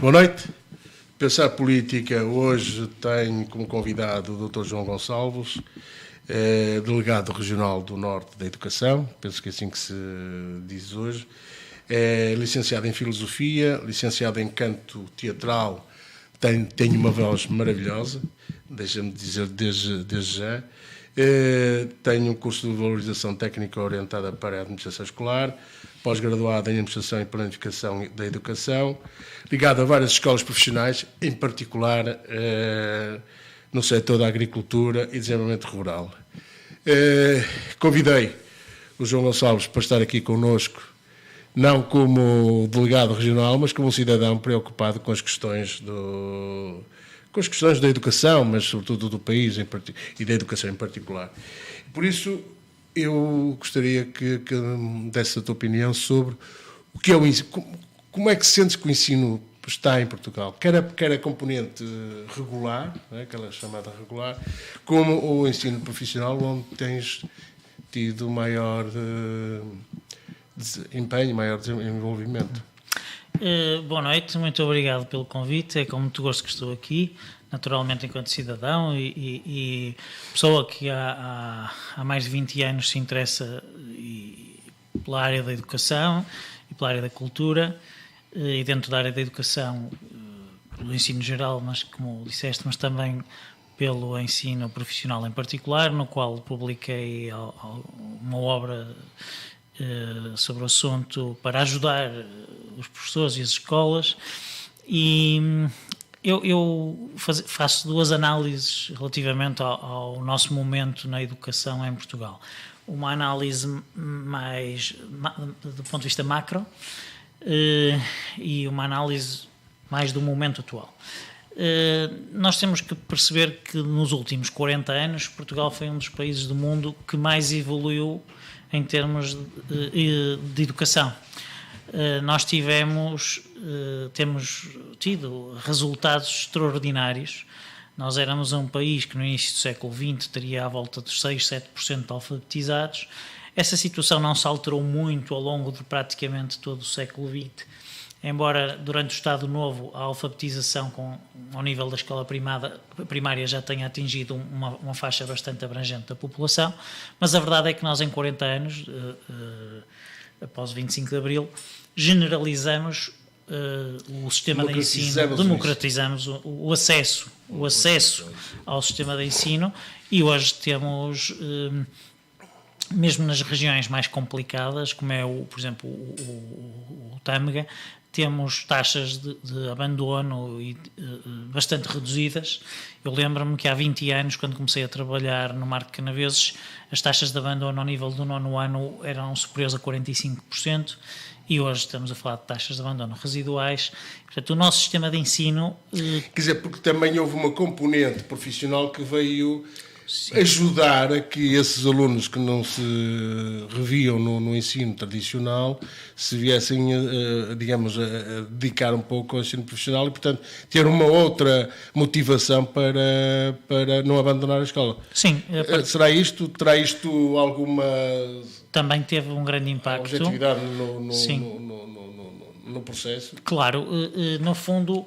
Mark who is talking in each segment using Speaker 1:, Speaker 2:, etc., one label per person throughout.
Speaker 1: Boa noite. Pensar Política, hoje tenho como convidado o Dr. João Gonçalves, delegado regional do Norte da Educação, penso que é assim que se diz hoje. É licenciado em Filosofia, licenciado em Canto Teatral, tenho uma voz maravilhosa, deixa-me dizer desde já. Tenho um curso de valorização técnica orientada para a administração escolar, pós-graduado em Administração e Planificação da Educação, ligado a várias escolas profissionais, em particular no setor da agricultura e desenvolvimento rural. Convidei o João Gonçalves para estar aqui connosco, não como delegado regional, mas como um cidadão preocupado com as questões da educação, mas sobretudo do país e da educação em particular. Por isso, eu gostaria que me desse a tua opinião sobre o que é o ensino, como é que sentes que o ensino está em Portugal, quer a componente regular, aquela chamada regular, como o ensino profissional, onde tens tido maior empenho, maior desenvolvimento.
Speaker 2: Boa noite, muito obrigado pelo convite. É com muito gosto que estou aqui, naturalmente enquanto cidadão e pessoa que há mais de 20 anos se interessa pela área da educação e pela área da cultura, e dentro da área da educação, pelo ensino geral, mas como disseste, mas também pelo ensino profissional em particular, no qual publiquei uma obra sobre o assunto para ajudar os professores e as escolas, e eu faço duas análises relativamente ao nosso momento na educação em Portugal. Uma análise mais do ponto de vista macro e uma análise mais do momento atual. Nós temos que perceber que nos últimos 40 anos Portugal foi um dos países do mundo que mais evoluiu em termos de educação. Nós temos tido resultados extraordinários. Nós éramos um país que no início do século XX teria à volta dos 6, 7% de alfabetizados. Essa situação não se alterou muito ao longo de praticamente todo o século XX, embora durante o Estado Novo a alfabetização ao nível da escola primária já tenha atingido uma faixa bastante abrangente da população, mas a verdade é que nós em 40 anos, após o 25 de Abril, generalizamos o sistema de ensino, democratizamos o acesso ao sistema de ensino, e hoje temos, mesmo nas regiões mais complicadas, como é, por exemplo, o Tâmega, temos taxas de abandono bastante reduzidas. Eu lembro-me que há 20 anos, quando comecei a trabalhar no Mar de Canaveses, as taxas de abandono ao nível do 9º ano eram superiores a 45%, e hoje estamos a falar de taxas de abandono residuais. Portanto, o nosso sistema de ensino...
Speaker 1: Quer dizer, porque também houve uma componente profissional que veio... Sim. Ajudar a que esses alunos que não se reviam no ensino tradicional se viessem, digamos, a dedicar um pouco ao ensino profissional e, portanto, ter uma outra motivação para não abandonar a escola.
Speaker 2: Sim.
Speaker 1: Terá isto alguma...
Speaker 2: Também teve um grande impacto.
Speaker 1: Objetividade no processo?
Speaker 2: Claro, no fundo...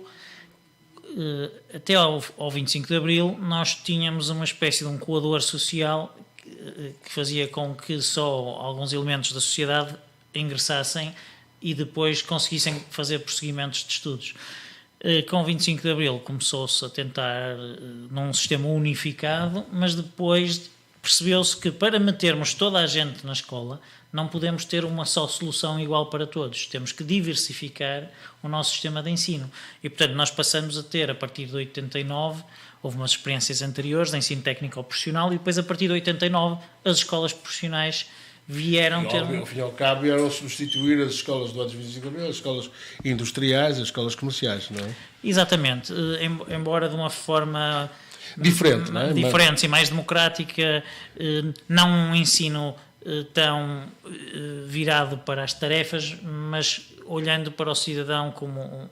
Speaker 2: Até ao 25 de Abril nós tínhamos uma espécie de um coador social que fazia com que só alguns elementos da sociedade ingressassem e depois conseguissem fazer prosseguimentos de estudos. Com o 25 de Abril começou-se a tentar num sistema unificado, mas depois percebeu-se que para metermos toda a gente na escola não podemos ter uma só solução igual para todos. Temos que diversificar o nosso sistema de ensino. E, portanto, nós passamos a ter, a partir de 89, houve umas experiências anteriores de ensino técnico ou profissional, e depois, a partir de 89, as escolas profissionais vieram ter...
Speaker 1: Ao fim e ao cabo, vieram substituir as escolas do audiovisual, as escolas industriais, as escolas comerciais, não é?
Speaker 2: Exatamente. Embora de uma forma...
Speaker 1: Diferente, não é?
Speaker 2: Diferente e mais democrática, não um ensino tão virado para as tarefas, mas olhando para o cidadão como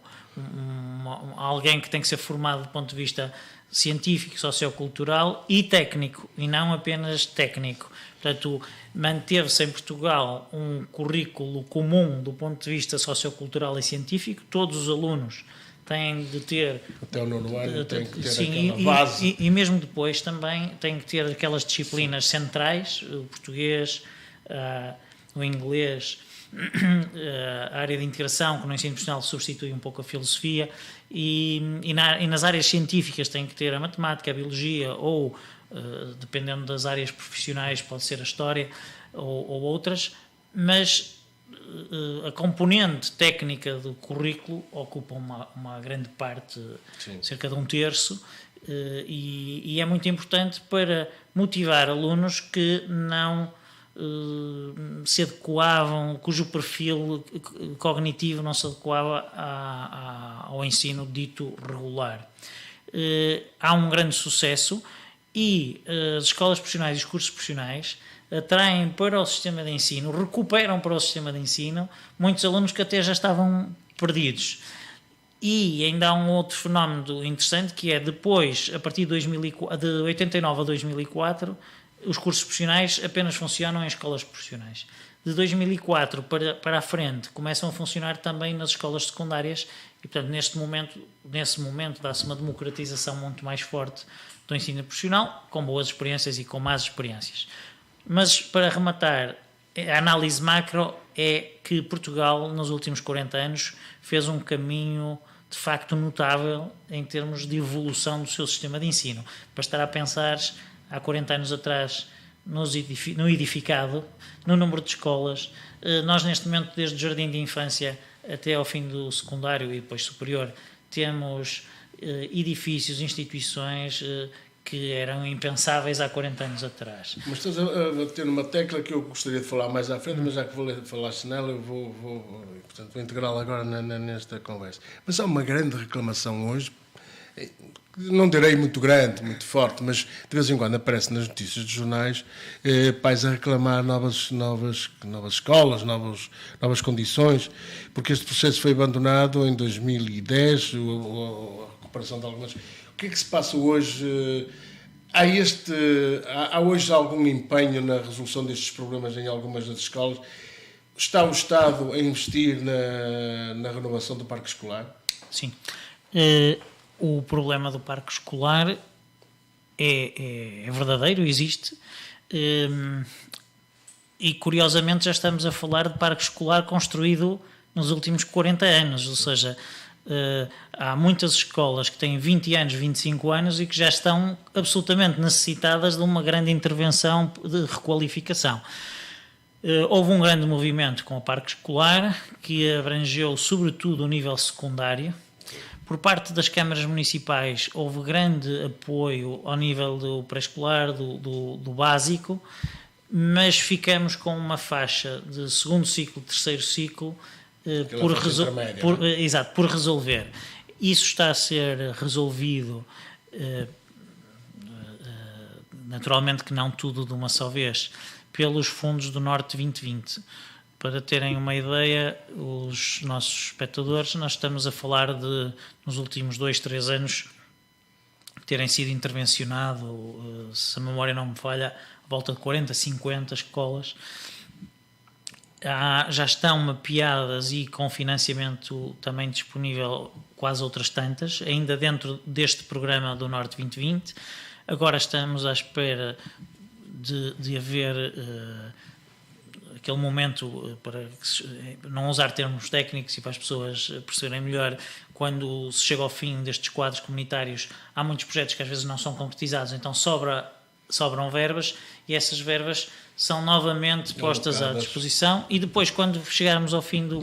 Speaker 2: alguém que tem que ser formado do ponto de vista científico, sociocultural e técnico, e não apenas técnico. Portanto, manteve-se em Portugal um currículo comum do ponto de vista sociocultural e científico. Todos os alunos têm de ter...
Speaker 1: Até o nono ano tem que ter
Speaker 2: sim,
Speaker 1: aquela base.
Speaker 2: E mesmo depois também têm que ter aquelas disciplinas centrais, o português, o inglês, a área de integração, que no ensino profissional substitui um pouco a filosofia, e nas áreas científicas tem que ter a matemática, a biologia, ou, dependendo das áreas profissionais, pode ser a história ou outras, mas a componente técnica do currículo ocupa uma grande parte, sim, cerca de um terço, e é muito importante para motivar alunos que não se adequavam, cujo perfil cognitivo não se adequava ao ensino dito regular. Há um grande sucesso e as escolas profissionais e os cursos profissionais atraem para o sistema de ensino, recuperam para o sistema de ensino muitos alunos que até já estavam perdidos. E ainda há um outro fenómeno interessante, que é depois, a partir de 89 a 2004, os cursos profissionais apenas funcionam em escolas profissionais. De 2004 para a frente começam a funcionar também nas escolas secundárias e, portanto, nesse momento dá-se uma democratização muito mais forte do ensino profissional, com boas experiências e com más experiências. Mas, para arrematar, a análise macro é que Portugal, nos últimos 40 anos, fez um caminho de facto notável em termos de evolução do seu sistema de ensino. Bastará pensar há 40 anos atrás no edificado, no número de escolas. Nós, neste momento, desde o jardim de infância até ao fim do secundário e depois superior, temos edifícios, instituições que eram impensáveis há 40 anos atrás.
Speaker 1: Mas estás a bater numa tecla que eu gostaria de falar mais à frente, mas já que falaste nela, eu vou integrá-la agora nesta conversa. Mas há uma grande reclamação hoje, não direi muito grande, muito forte, mas de vez em quando aparece nas notícias dos jornais pais a reclamar novas escolas, novas condições, porque este processo foi abandonado em 2010, a recuperação de algumas... O que é que se passa hoje? Há hoje algum empenho na resolução destes problemas em algumas das escolas? Está o Estado a investir na renovação do parque escolar?
Speaker 2: Sim. O problema do parque escolar é verdadeiro, existe. E, curiosamente, já estamos a falar de parque escolar construído nos últimos 40 anos, ou seja... há muitas escolas que têm 20 anos, 25 anos e que já estão absolutamente necessitadas de uma grande intervenção de requalificação. Houve um grande movimento com o parque escolar que abrangeu sobretudo o nível secundário. Por parte das câmaras municipais houve grande apoio ao nível do pré-escolar, do básico, mas ficamos com uma faixa de segundo ciclo, terceiro ciclo, por resolver. Isso está a ser resolvido, naturalmente que não tudo de uma só vez, pelos fundos do Norte 2020. Para terem uma ideia, os nossos espectadores, nós estamos a falar de, nos últimos 2-3 anos, terem sido intervencionado, se a memória não me falha, a volta de 40, 50 escolas. Já estão mapeadas e com financiamento também disponível quase outras tantas, ainda dentro deste programa do Norte 2020. Agora estamos à espera de haver aquele momento, para não usar termos técnicos e para as pessoas perceberem melhor, quando se chega ao fim destes quadros comunitários, há muitos projetos que às vezes não são concretizados, então sobram verbas e essas verbas são novamente postas à disposição e depois, quando chegarmos ao fim do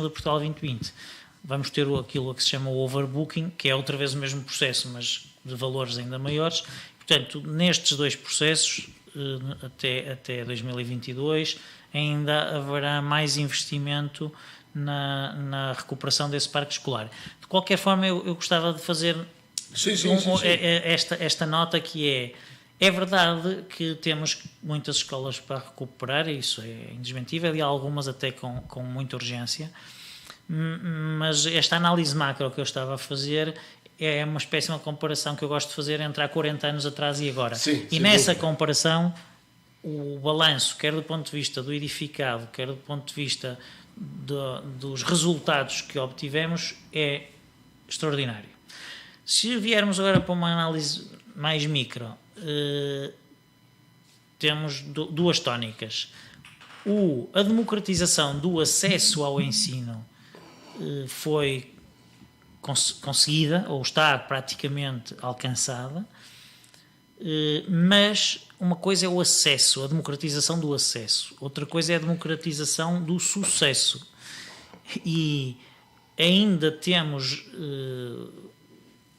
Speaker 2: Portugal 2020, vamos ter aquilo que se chama o overbooking, que é outra vez o mesmo processo, mas de valores ainda maiores. Portanto, nestes dois processos, até 2022, ainda haverá mais investimento na recuperação desse parque escolar. De qualquer forma, eu gostava de fazer esta nota, que é verdade que temos muitas escolas para recuperar, isso é indesmentível, e há algumas até com muita urgência, mas esta análise macro que eu estava a fazer é uma espécie de comparação que eu gosto de fazer entre há 40 anos atrás e agora.
Speaker 1: Sim,
Speaker 2: e nessa comparação, o balanço, quer do ponto de vista do edificado, quer do ponto de vista dos resultados que obtivemos, é extraordinário. Se viermos agora para uma análise mais micro, temos duas tónicas. A democratização do acesso ao ensino foi conseguida, ou está praticamente alcançada, mas uma coisa é o acesso, a democratização do acesso, outra coisa é a democratização do sucesso. E ainda temos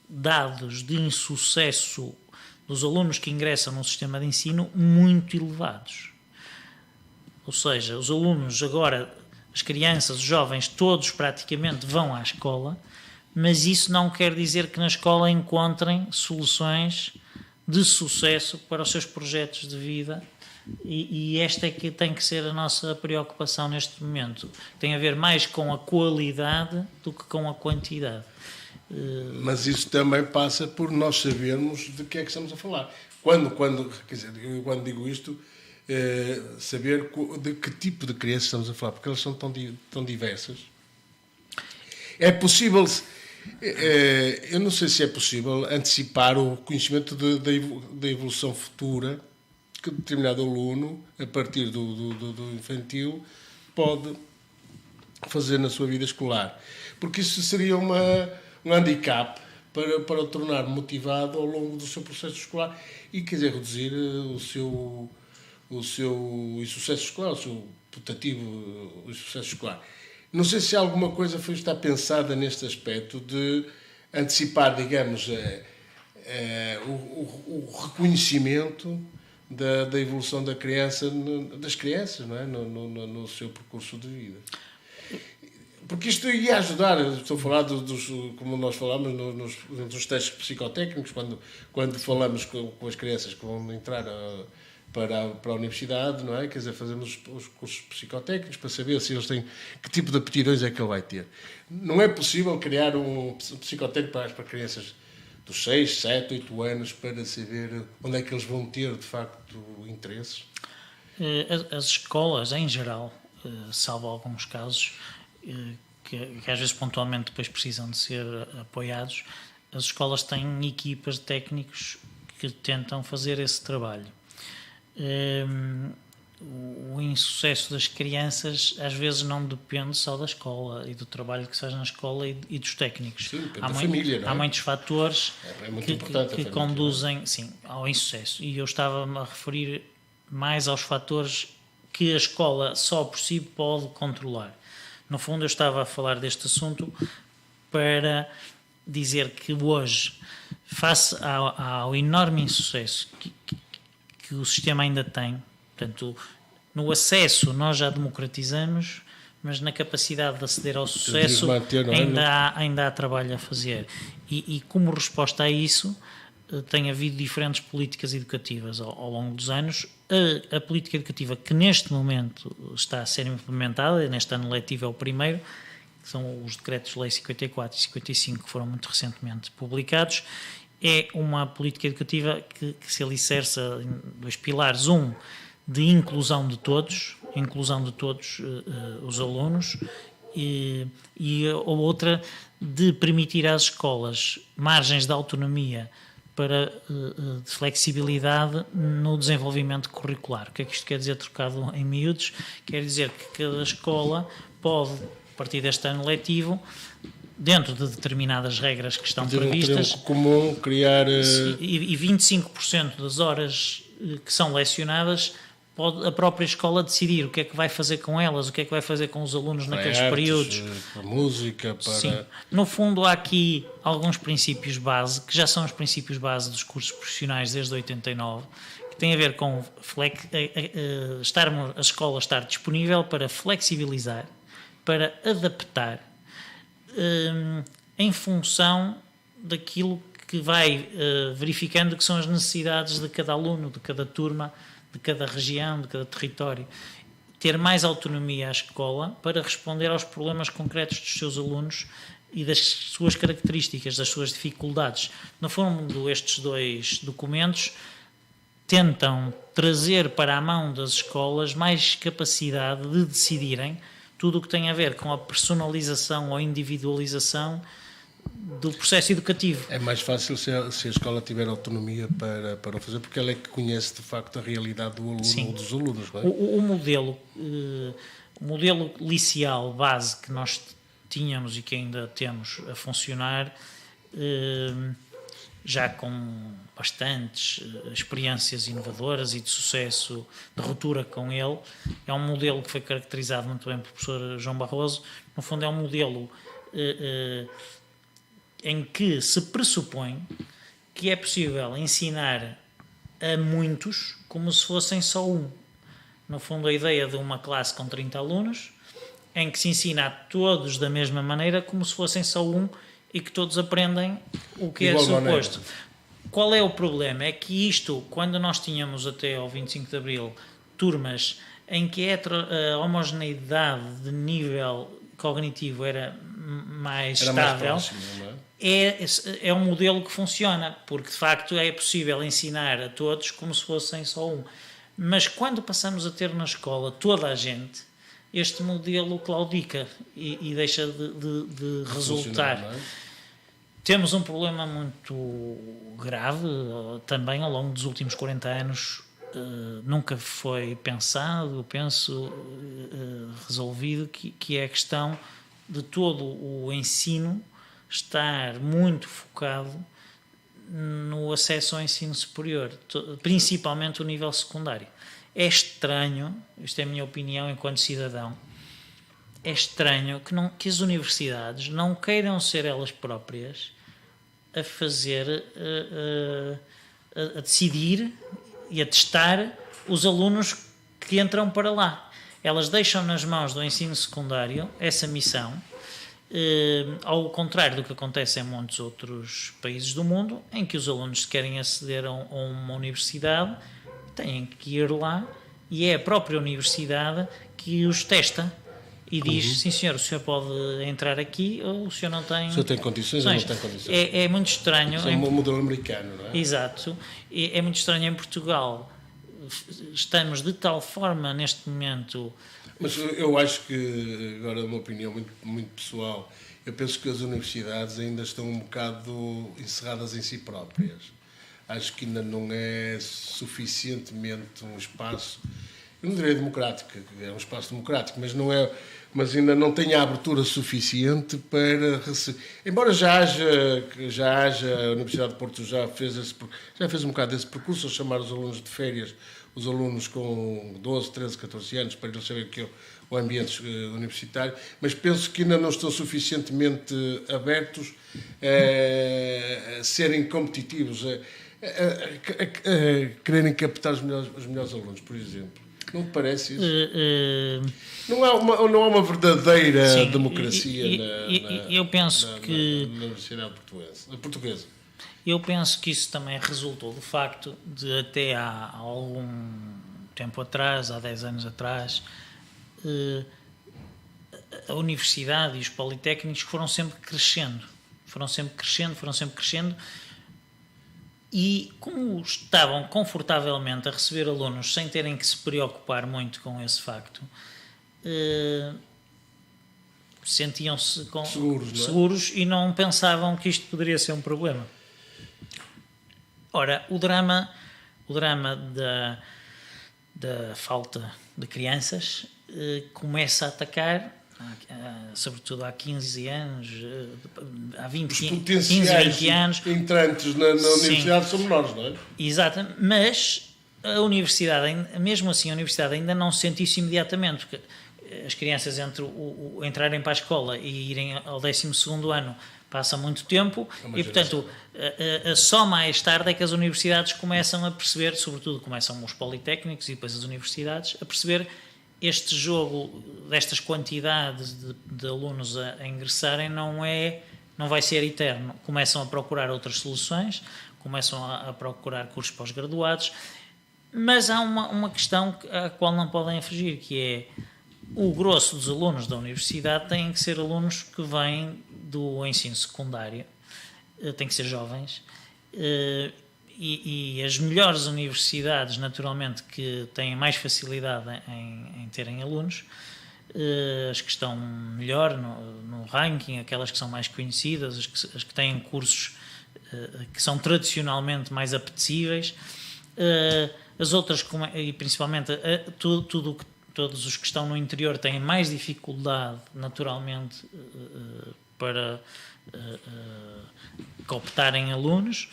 Speaker 2: dados de insucesso dos alunos que ingressam no sistema de ensino muito elevados. Ou seja, os alunos agora, as crianças, os jovens, todos praticamente vão à escola, mas isso não quer dizer que na escola encontrem soluções de sucesso para os seus projetos de vida, e esta é que tem que ser a nossa preocupação neste momento. Tem a ver mais com a qualidade do que com a quantidade.
Speaker 1: Mas isso também passa por nós sabermos de que é que estamos a falar. Quer dizer, eu quando digo isto, saber de que tipo de crianças estamos a falar, porque elas são tão diversas. É possível, eu não sei se é possível antecipar o conhecimento da evolução futura que determinado aluno, a partir do infantil, pode fazer na sua vida escolar. Porque isso seria um handicap para o tornar motivado ao longo do seu processo escolar e, quer dizer, reduzir o seu insucesso escolar, o seu putativo insucesso escolar. Não sei se alguma coisa está pensada neste aspecto de antecipar, digamos, o reconhecimento da evolução das crianças, não é? No seu percurso de vida. Porque isto ia ajudar, estou a falar como nós falamos nos testes psicotécnicos, quando falamos com as crianças que vão entrar para a universidade, não é? Quer dizer, fazemos os cursos psicotécnicos para saber se eles têm, que tipo de aptidões é que ele vai ter. Não é possível criar um psicotécnico para crianças dos 6, 7, 8 anos para saber onde é que eles vão ter, de facto, interesses?
Speaker 2: As escolas, em geral, salvo alguns casos, que às vezes pontualmente depois precisam de ser apoiados, as escolas têm equipas de técnicos que tentam fazer esse trabalho. O insucesso das crianças às vezes não depende só da escola e do trabalho que se faz na escola e dos técnicos.
Speaker 1: Sim, da família, não é?
Speaker 2: Há muitos fatores que conduzem, sim, ao insucesso. E eu estava-me a referir mais aos fatores que a escola só por si pode controlar. No fundo, eu estava a falar deste assunto para dizer que hoje, face ao enorme insucesso que o sistema ainda tem, portanto, no acesso nós já democratizamos, mas na capacidade de aceder ao sucesso ainda há trabalho a fazer. E como resposta a isso, tem havido diferentes políticas educativas ao longo dos anos. A política educativa que neste momento está a ser implementada, neste ano letivo é o primeiro, que são os decretos-lei 54 e 55, que foram muito recentemente publicados, é uma política educativa que se alicerça em dois pilares. Um, de inclusão de todos os alunos, e a outra, de permitir às escolas margens de autonomia de flexibilidade no desenvolvimento curricular. O que é que isto quer dizer, trocado em miúdos? Quer dizer que cada escola pode, a partir deste ano letivo, dentro de determinadas regras que estão previstas,
Speaker 1: comum, criar...
Speaker 2: E 25% das horas que são lecionadas, pode a própria escola decidir o que é que vai fazer com elas, o que é que vai fazer com os alunos naqueles períodos.
Speaker 1: Para música, para...
Speaker 2: Sim. No fundo, há aqui alguns princípios base, que já são os princípios base dos cursos profissionais desde 89, que têm a ver com a escola estar disponível para flexibilizar, para adaptar, em função daquilo que vai verificando que são as necessidades de cada aluno, de cada turma, de cada região, de cada território. Ter mais autonomia à escola para responder aos problemas concretos dos seus alunos e das suas características, das suas dificuldades. No fundo, estes dois documentos tentam trazer para a mão das escolas mais capacidade de decidirem tudo o que tem a ver com a personalização ou individualização do processo educativo.
Speaker 1: É mais fácil se a escola tiver autonomia para o fazer, porque ela é que conhece de facto a realidade do aluno. Sim. Ou dos alunos. Não é?
Speaker 2: O modelo liceal base que nós tínhamos e que ainda temos a funcionar, já com bastantes experiências inovadoras e de sucesso, de ruptura com ele, é um modelo que foi caracterizado muito bem pelo professor João Barroso. No fundo, é um modelo em que se pressupõe que é possível ensinar a muitos como se fossem só um. No fundo, a ideia de uma classe com 30 alunos, em que se ensina a todos da mesma maneira como se fossem só um e que todos aprendem o que é suposto. Qual é o problema? É que isto, quando nós tínhamos até ao 25 de Abril turmas em que a homogeneidade de nível cognitivo era mais estável,
Speaker 1: mais próximo, não é?
Speaker 2: É um modelo que funciona, porque de facto é possível ensinar a todos como se fossem só um. Mas quando passamos a ter na escola toda a gente, este modelo claudica e deixa de resultar.
Speaker 1: Não é?
Speaker 2: Temos um problema muito grave, também ao longo dos últimos 40 anos, nunca foi pensado, eu penso, resolvido, que é a questão de todo o ensino estar muito focado no acesso ao ensino superior, principalmente o nível secundário. É estranho, isto é a minha opinião enquanto cidadão, é estranho que as universidades não queiram ser elas próprias a fazer, a decidir e a testar os alunos que entram para lá. Elas deixam nas mãos do ensino secundário essa missão, ao contrário do que acontece em muitos outros países do mundo, em que os alunos, se querem aceder a uma universidade, têm que ir lá e é a própria universidade que os testa e diz, sim senhor, o senhor pode entrar aqui ou o senhor não tem...
Speaker 1: O senhor tem condições ou não tem condições?
Speaker 2: É muito estranho...
Speaker 1: É um modelo americano, não é?
Speaker 2: Exato. É muito estranho em Portugal. Estamos de tal forma neste momento...
Speaker 1: Mas eu acho que, agora uma opinião muito, muito pessoal, eu penso que as universidades ainda estão um bocado encerradas em si próprias. Acho que ainda não é suficientemente um espaço, eu não diria democrático, é um espaço democrático, mas ainda não tem a abertura suficiente para receber. Embora já haja, a Universidade de Porto já fez um bocado desse percurso, ao chamar os alunos de férias, os alunos com 12, 13, 14 anos, para eles saberem o que é o ambiente universitário, mas penso que ainda não estão suficientemente abertos a serem competitivos, a quererem captar os melhores alunos, por exemplo. Não te parece isso? Não há uma verdadeira
Speaker 2: sim,
Speaker 1: democracia
Speaker 2: eu penso que
Speaker 1: na Universidade Portuguesa.
Speaker 2: Eu penso que isso também resultou do facto de até há algum tempo atrás, há 10 anos atrás, a universidade e os politécnicos foram sempre crescendo. E como estavam confortavelmente a receber alunos sem terem que se preocupar muito com esse facto, sentiam-se seguros e não pensavam que isto poderia ser um problema. Ora, o drama da falta de crianças começa a atacar, sobretudo há 15 anos, há 15, 20 anos.
Speaker 1: Os entrantes na universidade são menores, não é?
Speaker 2: Exato, mas a universidade, mesmo assim, a universidade ainda não sente isso imediatamente, porque as crianças entre entrarem para a escola e irem ao 12º ano passa muito tempo e, portanto, só mais tarde é que as universidades começam a perceber, sobretudo começam os politécnicos e depois as universidades, a perceber este jogo destas quantidades de alunos a ingressarem não vai ser eterno. Começam a procurar outras soluções, começam a procurar cursos pós-graduados, mas há uma questão à qual não podem fugir, que é o grosso dos alunos da universidade têm que ser alunos que vêm do ensino secundário, têm que ser jovens, e as melhores universidades, naturalmente, que têm mais facilidade em terem alunos, as que estão melhor no ranking, aquelas que são mais conhecidas, as que têm cursos que são tradicionalmente mais apetecíveis, as outras, e principalmente todos os que estão no interior têm mais dificuldade naturalmente para cooptarem alunos,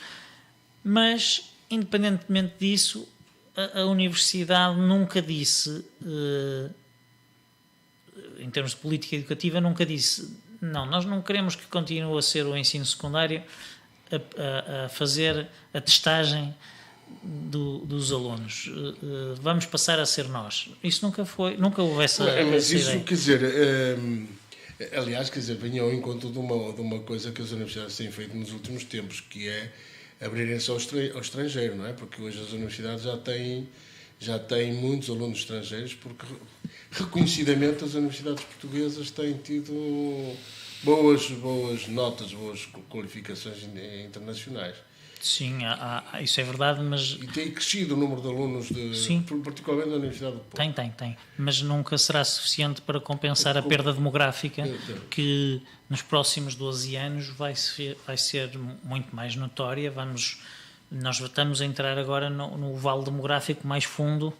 Speaker 2: mas independentemente disso, a universidade nunca disse, em termos de política educativa, nunca disse, não, nós não queremos que continue a ser o ensino secundário a fazer a testagem dos alunos. Vamos passar a ser nós. Isso nunca houve essa
Speaker 1: mas isso,
Speaker 2: ideia.
Speaker 1: Quer dizer, aliás, quer dizer, vem ao encontro de uma coisa que as universidades têm feito nos últimos tempos, que é abrirem-se ao estrangeiro, não é? Porque hoje as universidades já têm muitos alunos estrangeiros, porque reconhecidamente as universidades portuguesas têm tido boas notas, boas qualificações internacionais.
Speaker 2: Sim, isso é verdade, mas...
Speaker 1: E tem crescido o número de alunos, particularmente na Universidade do Porto.
Speaker 2: Tem. Mas nunca será suficiente para compensar a perda demográfica que nos próximos 12 anos vai ser muito mais notória. Nós estamos a entrar agora no vale demográfico mais fundo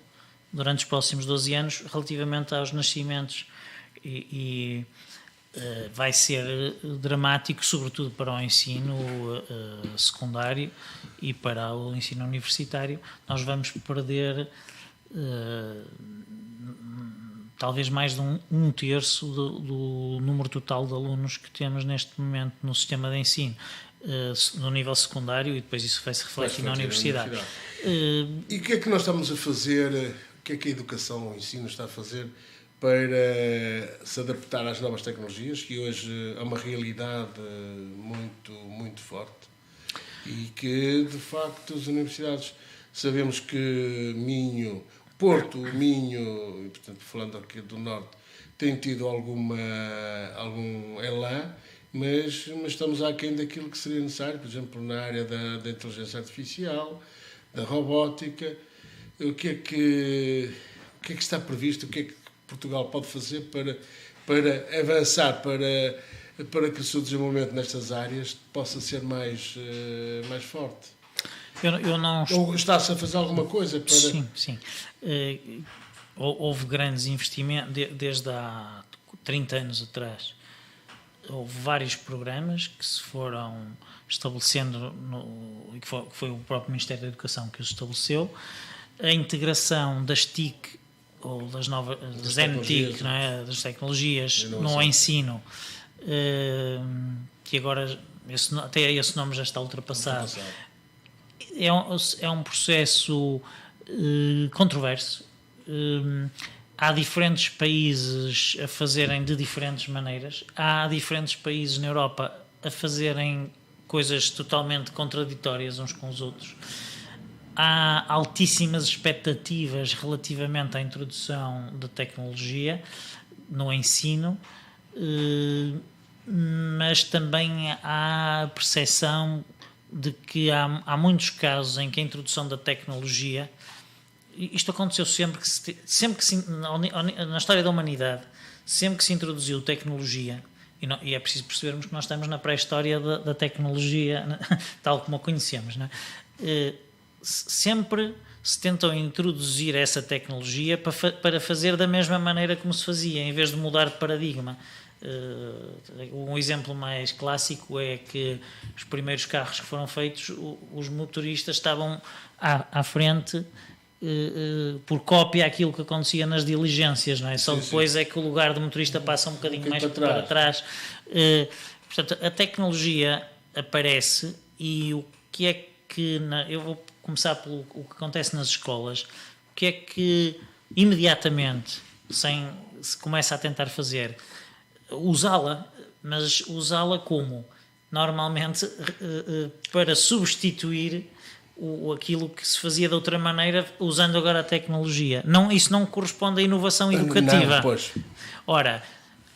Speaker 2: durante os próximos 12 anos relativamente aos nascimentos e vai ser dramático, sobretudo para o ensino secundário e para o ensino universitário. Nós vamos perder talvez mais de um terço do número total de alunos que temos neste momento no sistema de ensino, no nível secundário, e depois isso vai se refletir na universidade.
Speaker 1: E o que é que nós estamos a fazer, o que é que a educação, o ensino está a fazer para se adaptar às novas tecnologias, que hoje é uma realidade muito, muito forte e que, de facto, as universidades, sabemos que Porto, Minho, e, portanto, falando aqui do Norte, tem tido algum elan, mas estamos aquém daquilo que seria necessário, por exemplo, na área da inteligência artificial, da robótica. O que é que está previsto, o que é que Portugal pode fazer para avançar, para que o seu desenvolvimento nestas áreas possa ser mais forte?
Speaker 2: Eu não...
Speaker 1: Ou está-se a fazer alguma coisa para...
Speaker 2: Sim. Houve grandes investimentos, desde há 30 anos atrás. Houve vários programas que se foram estabelecendo, que foi o próprio Ministério da Educação que os estabeleceu. A integração das TIC, ou das NTIC, não é? Das tecnologias no ensino, que agora até esse nome já está ultrapassado. É um processo controverso. Há diferentes países a fazerem de diferentes maneiras. Há diferentes países na Europa a fazerem coisas totalmente contraditórias uns com os outros. Há altíssimas expectativas relativamente à introdução da tecnologia no ensino, mas também há a percepção de que há muitos casos em que a introdução da tecnologia, isto aconteceu sempre que na história da humanidade, sempre que se introduziu tecnologia, e é preciso percebermos que nós estamos na pré-história da tecnologia, tal como a conhecemos, não é? Sempre se tentou introduzir essa tecnologia para fazer da mesma maneira como se fazia, em vez de mudar de paradigma. Um exemplo mais clássico é que os primeiros carros que foram feitos, os motoristas estavam à frente por cópia àquilo que acontecia nas diligências, não é? Só depois é que o lugar do motorista passa um bocadinho mais para trás. Portanto, a tecnologia aparece, e o que é que... eu vou começar pelo o que acontece nas escolas. O que é que imediatamente se começa a tentar fazer? Usá-la, mas usá-la como? Normalmente para substituir aquilo que se fazia de outra maneira, usando agora a tecnologia. Isso não corresponde à inovação educativa.
Speaker 1: Não, pois.
Speaker 2: Ora,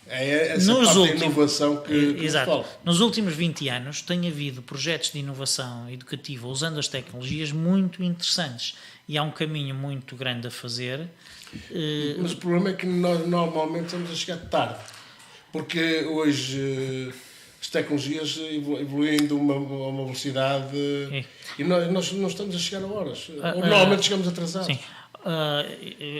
Speaker 1: É essa parte da inovação que
Speaker 2: exato.
Speaker 1: falta.
Speaker 2: Nos últimos 20 anos tem havido projetos de inovação educativa usando as tecnologias muito interessantes e há um caminho muito grande a fazer.
Speaker 1: Mas o problema é que nós normalmente estamos a chegar tarde, porque hoje as tecnologias evoluem de uma velocidade e nós não estamos a chegar a horas. Normalmente chegamos atrasados.
Speaker 2: Sim.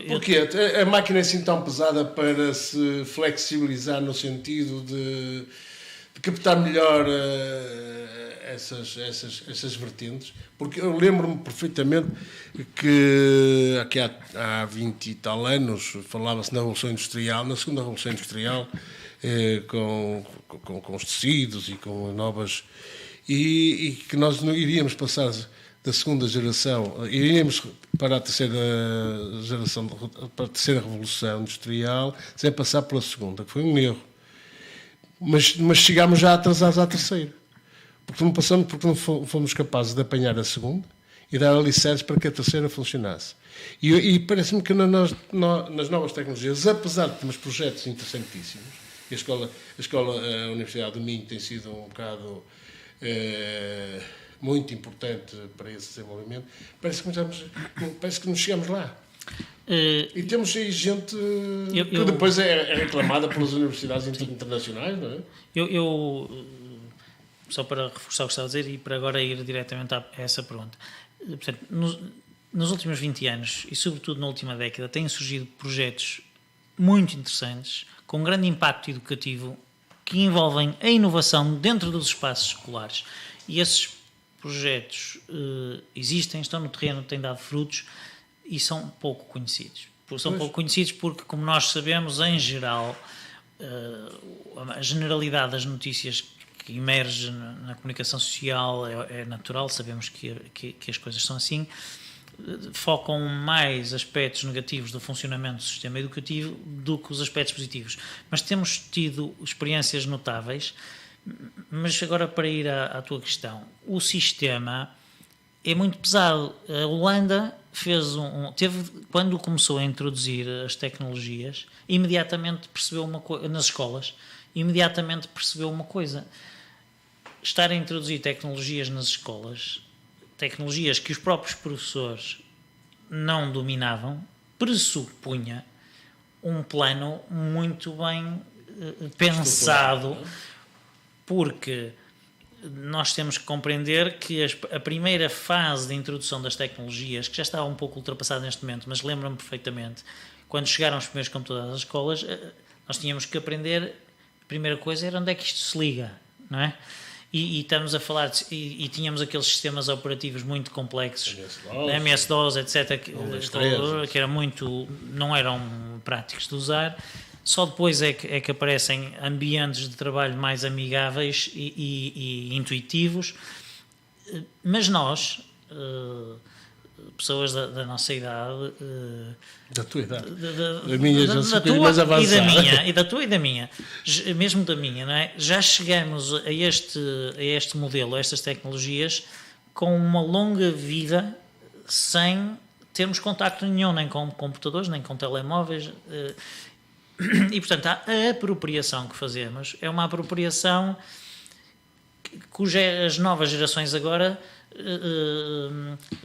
Speaker 1: Porquê? A máquina é assim tão pesada para se flexibilizar no sentido de captar melhor essas vertentes? Porque eu lembro-me perfeitamente que aqui há 20 e tal anos falava-se na Revolução Industrial, na segunda Revolução Industrial, com os tecidos e com novas... E que nós não iríamos passar da segunda geração, iríamos para a terceira geração, para a terceira revolução industrial, sem passar pela segunda, que foi um erro. Mas chegámos já atrasados à terceira. Porque não fomos capazes de apanhar a segunda e dar alicerces para que a terceira funcionasse. E parece-me que nas novas tecnologias, apesar de termos projetos interessantíssimos, a Universidade do Minho tem sido um bocado... muito importante para esse desenvolvimento, parece que não chegamos lá. E temos aí gente que depois é reclamada pelas universidades internacionais, não é?
Speaker 2: Só para reforçar o que estava a dizer e para agora ir diretamente a essa pergunta. Portanto, nos últimos 20 anos e sobretudo na última década têm surgido projetos muito interessantes, com grande impacto educativo, que envolvem a inovação dentro dos espaços escolares. E esses projetos existem, estão no terreno, têm dado frutos e são pouco conhecidos. Pouco conhecidos porque, como nós sabemos, em geral, a generalidade das notícias que emerge na comunicação social é natural, sabemos que as coisas são assim, focam mais aspectos negativos do funcionamento do sistema educativo do que os aspectos positivos. Mas temos tido experiências notáveis. Mas agora, para ir à tua questão, o sistema é muito pesado. A Holanda quando começou a introduzir as tecnologias, imediatamente percebeu nas escolas, imediatamente percebeu uma coisa: estar a introduzir tecnologias nas escolas, tecnologias que os próprios professores não dominavam, pressupunha um plano muito bem pensado. Porque nós temos que compreender que a primeira fase de introdução das tecnologias, que já está um pouco ultrapassada neste momento, mas lembro-me perfeitamente, quando chegaram os primeiros computadores às escolas, nós tínhamos que aprender, a primeira coisa era onde é que isto se liga, não é? E estamos a falar, e tínhamos aqueles sistemas operativos muito complexos, MS-DOS, etc., que não eram práticos de usar. Só depois é que aparecem ambientes de trabalho mais amigáveis e intuitivos. Mas nós, pessoas da nossa idade...
Speaker 1: Da tua idade.
Speaker 2: Da minha, já da tua mais avançada. E da tua e da minha. Mesmo da minha, não é? Já chegamos a este modelo, a estas tecnologias, com uma longa vida sem termos contacto nenhum, nem com computadores, nem com telemóveis... E, portanto, a apropriação que fazemos é uma apropriação cujas novas gerações agora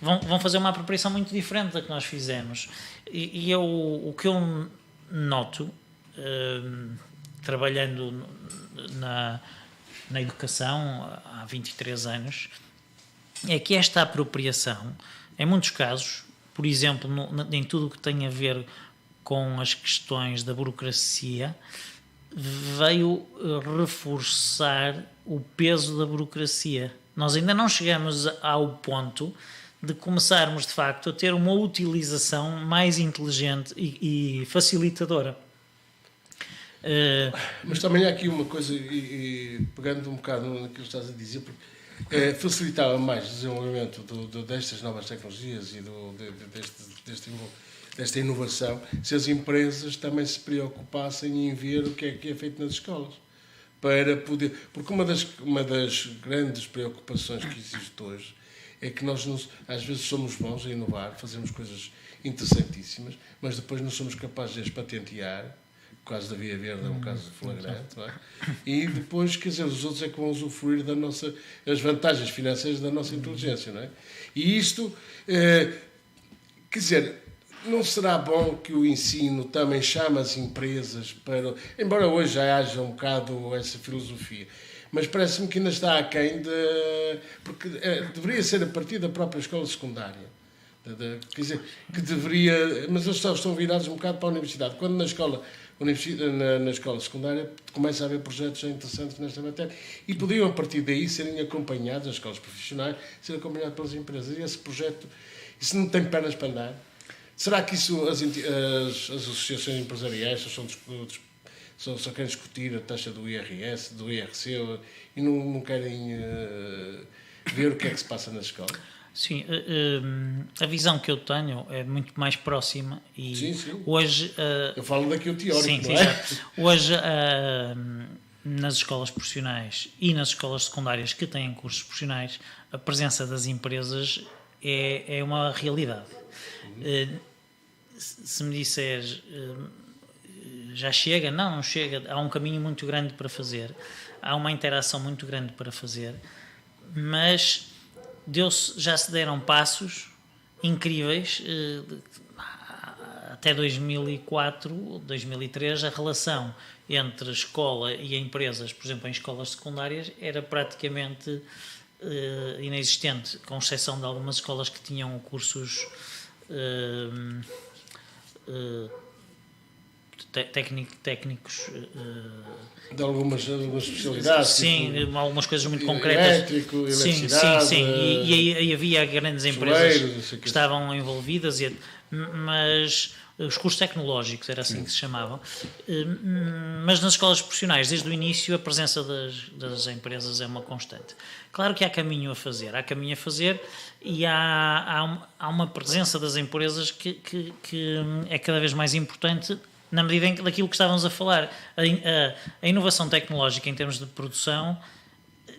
Speaker 2: vão fazer uma apropriação muito diferente da que nós fizemos. E o que eu noto, trabalhando na educação há 23 anos, é que esta apropriação, em muitos casos, por exemplo, em tudo o que tem a ver com as questões da burocracia, veio reforçar o peso da burocracia. Nós ainda não chegamos ao ponto de começarmos, de facto, a ter uma utilização mais inteligente e facilitadora.
Speaker 1: Mas também há aqui uma coisa, pegando um bocado naquilo que estás a dizer, porque facilitava mais o desenvolvimento destas novas tecnologias e desta inovação, se as empresas também se preocupassem em ver o que é feito nas escolas. Para poder, porque uma das grandes preocupações que existe hoje é que nós às vezes somos bons a inovar, fazemos coisas interessantíssimas, mas depois não somos capazes de as patentear caso da Via Verde é um caso flagrante, não é? E depois, quer dizer, os outros é que vão usufruir as vantagens financeiras da nossa inteligência, não é? E isto, quer dizer, não será bom que o ensino também chame as empresas para... Embora hoje já haja um bocado essa filosofia, mas parece-me que ainda está aquém porque deveria ser a partir da própria escola secundária. Quer dizer, que deveria... Mas eles estão virados um bocado para a universidade. Quando na escola secundária começa a haver projetos interessantes nesta matéria e podiam, a partir daí, serem acompanhados, nas escolas profissionais, serem acompanhados pelas empresas. E esse projeto, isso não tem pernas para andar. Será que isso as associações empresariais só querem discutir a taxa do IRS, do IRC e não querem ver o que é que se passa na escola?
Speaker 2: Sim, a visão que eu tenho é muito mais próxima e
Speaker 1: sim.
Speaker 2: Hoje...
Speaker 1: eu falo daqui o teórico,
Speaker 2: sim,
Speaker 1: não é?
Speaker 2: Hoje, nas escolas profissionais e nas escolas secundárias que têm cursos profissionais, a presença das empresas é uma realidade. Se me disseres já chega, não chega, há um caminho muito grande para fazer, há uma interação muito grande para fazer, mas já se deram passos incríveis. Até 2004, 2003, a relação entre a escola e empresas, por exemplo, em escolas secundárias, era praticamente inexistente, com exceção de algumas escolas que tinham cursos técnicos
Speaker 1: de algumas especialidades.
Speaker 2: Sim,
Speaker 1: tipo,
Speaker 2: algumas coisas muito concretas.
Speaker 1: Elétrico, eletricidade.
Speaker 2: Sim. E aí havia grandes empresas que estavam envolvidas, mas os cursos tecnológicos, era assim que se chamavam. Mas nas escolas profissionais, desde o início, a presença das empresas é uma constante. Claro que há caminho a fazer e há uma presença das empresas que é cada vez mais importante na medida daquilo que estávamos a falar. A inovação tecnológica em termos de produção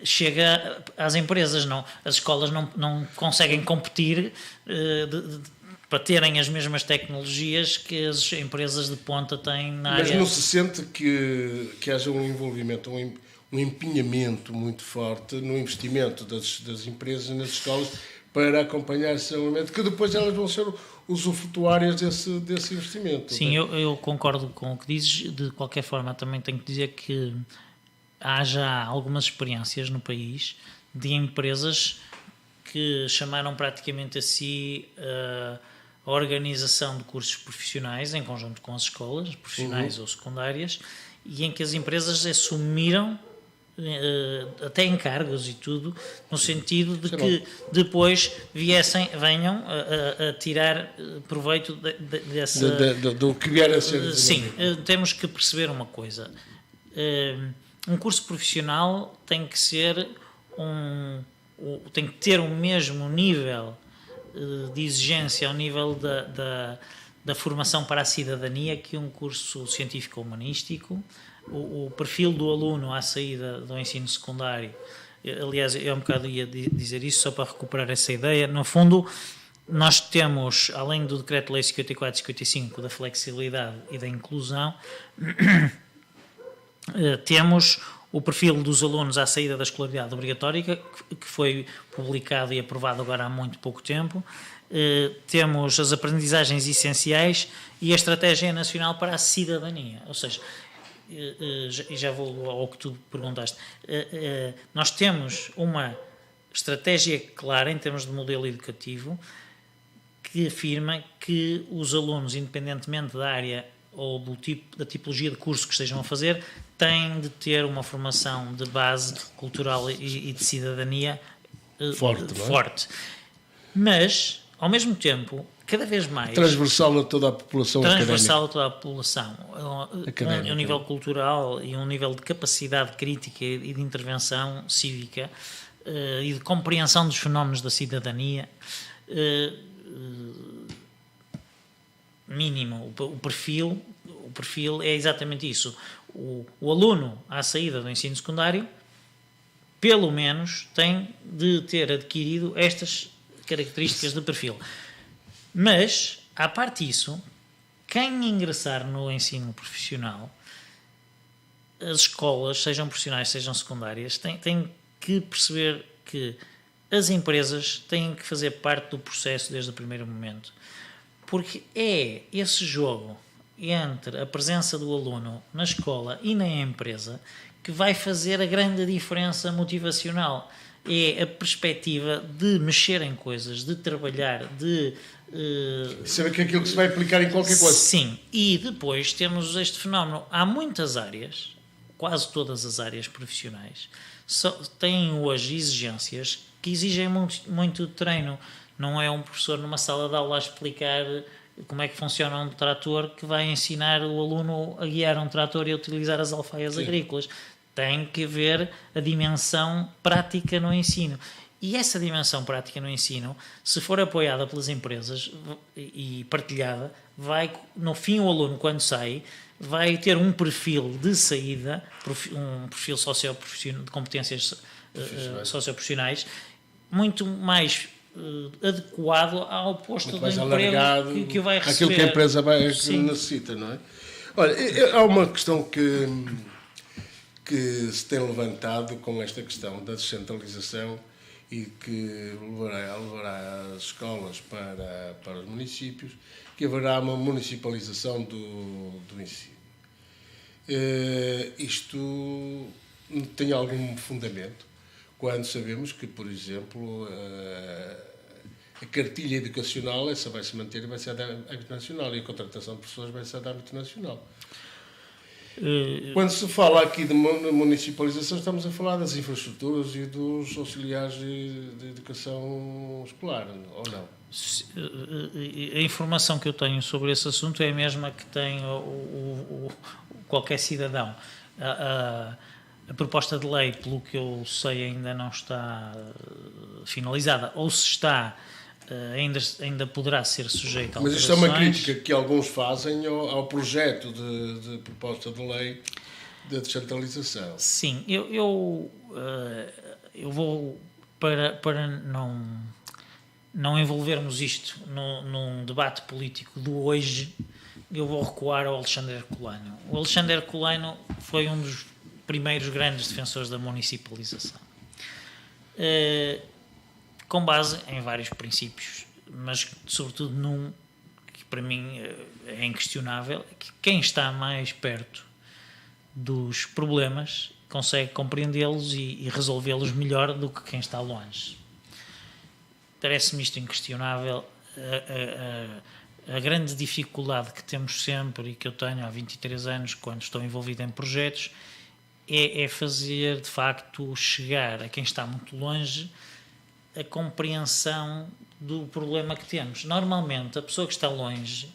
Speaker 2: chega às empresas, não. As escolas não conseguem competir para terem as mesmas tecnologias que as empresas de ponta têm na área.
Speaker 1: Mas não se sente que haja um envolvimento, um empenhamento muito forte no investimento das empresas nas escolas para acompanhar esse desenvolvimento, que depois elas vão ser usufrutuárias desse investimento?
Speaker 2: Sim, eu concordo com o que dizes. De qualquer forma, também tenho que dizer que há já algumas experiências no país de empresas que chamaram praticamente a si a organização de cursos profissionais em conjunto com as escolas profissionais ou secundárias, e em que as empresas assumiram até encargos e tudo, no sentido de que depois venham a tirar proveito dessa...
Speaker 1: Do que vier a ser.
Speaker 2: Sim, temos que perceber uma coisa. Um curso profissional tem que ser tem que ter o mesmo nível de exigência ao nível da formação para a cidadania que um curso científico-humanístico. O perfil do aluno à saída do ensino secundário, aliás, eu um bocado ia dizer isso só para recuperar essa ideia. No fundo, nós temos, além do Decreto-Lei 54 e 55 da flexibilidade e da inclusão, temos o perfil dos alunos à saída da escolaridade obrigatória, que foi publicado e aprovado agora há muito pouco tempo. Temos as aprendizagens essenciais e a Estratégia Nacional para a Cidadania. Ou seja, e já vou ao que tu perguntaste, nós temos uma estratégia clara em termos de modelo educativo que afirma que os alunos, independentemente da área ou da tipologia de curso que estejam a fazer, têm de ter uma formação de base cultural e de cidadania forte. Mas, ao mesmo tempo, cada vez mais...
Speaker 1: Transversal a toda a população
Speaker 2: académica. Um nível cultural e um nível de capacidade crítica e de intervenção cívica e de compreensão dos fenómenos da cidadania mínimo. O perfil é exatamente isso. O aluno, à saída do ensino secundário, pelo menos tem de ter adquirido estas características de perfil. Mas, à parte disso, quem ingressar no ensino profissional as escolas, sejam profissionais, sejam secundárias, têm que perceber que as empresas têm que fazer parte do processo desde o primeiro momento. Porque é esse jogo entre a presença do aluno na escola e na empresa que vai fazer a grande diferença motivacional. É a perspectiva de mexer em coisas, de trabalhar, de...
Speaker 1: saber que é aquilo que se vai aplicar em qualquer coisa.
Speaker 2: Sim, e depois temos este fenómeno. Há muitas áreas, quase todas as áreas profissionais, têm hoje exigências que exigem muito treino. Não é um professor numa sala de aula a explicar como é que funciona um trator que vai ensinar o aluno a guiar um trator e a utilizar as alfaias agrícolas. Tem que haver a dimensão prática no ensino. E essa dimensão prática no ensino, se for apoiada pelas empresas e partilhada, vai, no fim, o aluno, quando sai, vai ter um perfil de saída, um perfil de competências socioprofissionais, muito mais adequado ao posto de emprego que vai receber.
Speaker 1: Aquilo que a empresa necessita, não é? Olha, há uma questão que se tem levantado com esta questão da descentralização e que levará as escolas para os municípios, que haverá uma municipalização do ensino. Isto tem algum fundamento, quando sabemos que, por exemplo, a cartilha educacional, essa vai se manter e vai ser de âmbito nacional, e a contratação de professores vai ser de âmbito nacional. Quando se fala aqui de municipalização, estamos a falar das infraestruturas e dos auxiliares de educação escolar, ou não?
Speaker 2: A informação que eu tenho sobre esse assunto é a mesma que tem qualquer cidadão. A proposta de lei, pelo que eu sei, ainda não está finalizada, ou se está, ainda poderá ser sujeita a alterações.
Speaker 1: Mas isto é uma crítica que alguns fazem ao projeto de proposta de lei da descentralização.
Speaker 2: Sim, eu vou, para não envolvermos isto num debate político do hoje, eu vou recuar ao Alexandre Herculano. O Alexandre Herculano foi um dos primeiros grandes defensores da municipalização, com base em vários princípios, mas sobretudo num que para mim é inquestionável, que quem está mais perto dos problemas consegue compreendê-los e resolvê-los melhor do que quem está longe. Parece-me isto inquestionável. A grande dificuldade que temos sempre e que eu tenho há 23 anos quando estou envolvido em projetos é fazer, de facto, chegar a quem está muito longe a compreensão do problema que temos. Normalmente, a pessoa que está longe,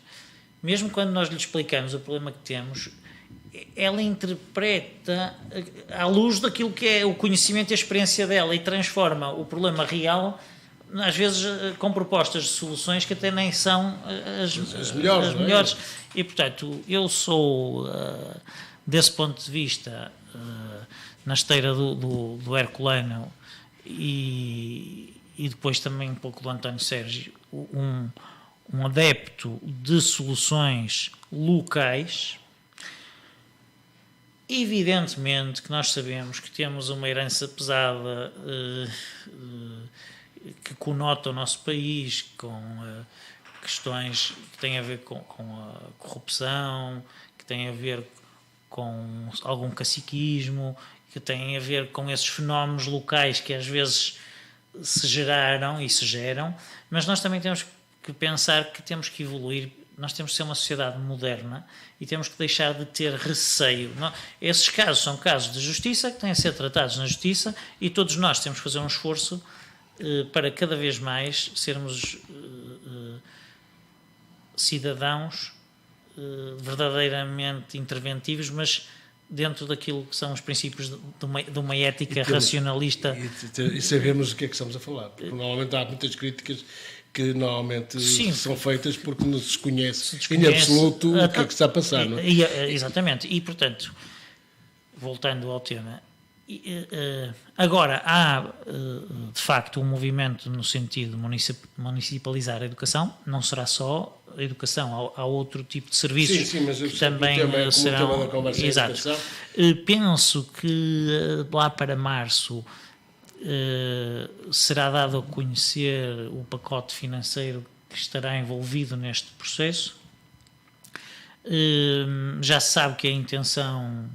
Speaker 2: mesmo quando nós lhe explicamos o problema que temos, ela interpreta à luz daquilo que é o conhecimento e a experiência dela e transforma o problema real, às vezes, com propostas de soluções que até nem são as melhores. E, portanto, eu sou, desse ponto de vista, na esteira do Herculano e depois também um pouco do António Sérgio, um adepto de soluções locais. Evidentemente que nós sabemos que temos uma herança pesada que conota o nosso país com questões que têm a ver com a corrupção, que têm a ver com algum caciquismo, que têm a ver com esses fenómenos locais que às vezes se geraram e se geram, mas nós também temos que pensar que temos que evoluir, nós temos que ser uma sociedade moderna e temos que deixar de ter receio. Esses casos são casos de justiça que têm a ser tratados na justiça e todos nós temos que fazer um esforço para cada vez mais sermos cidadãos verdadeiramente interventivos, mas dentro daquilo que são os princípios de uma ética racionalista.
Speaker 1: E sabemos o que é que estamos a falar, porque normalmente há muitas críticas que normalmente são feitas porque não se desconhece em absoluto o que é que está a passar. Não é?
Speaker 2: Exatamente, e portanto, voltando ao tema, agora há de facto um movimento no sentido de municipalizar a educação, não será só a educação, há outro tipo de serviços
Speaker 1: sim, mas
Speaker 2: que também serão...
Speaker 1: Como o tema da conversa
Speaker 2: Exato. Penso que lá para março será dado a conhecer o pacote financeiro que estará envolvido neste processo. Já se sabe que a intenção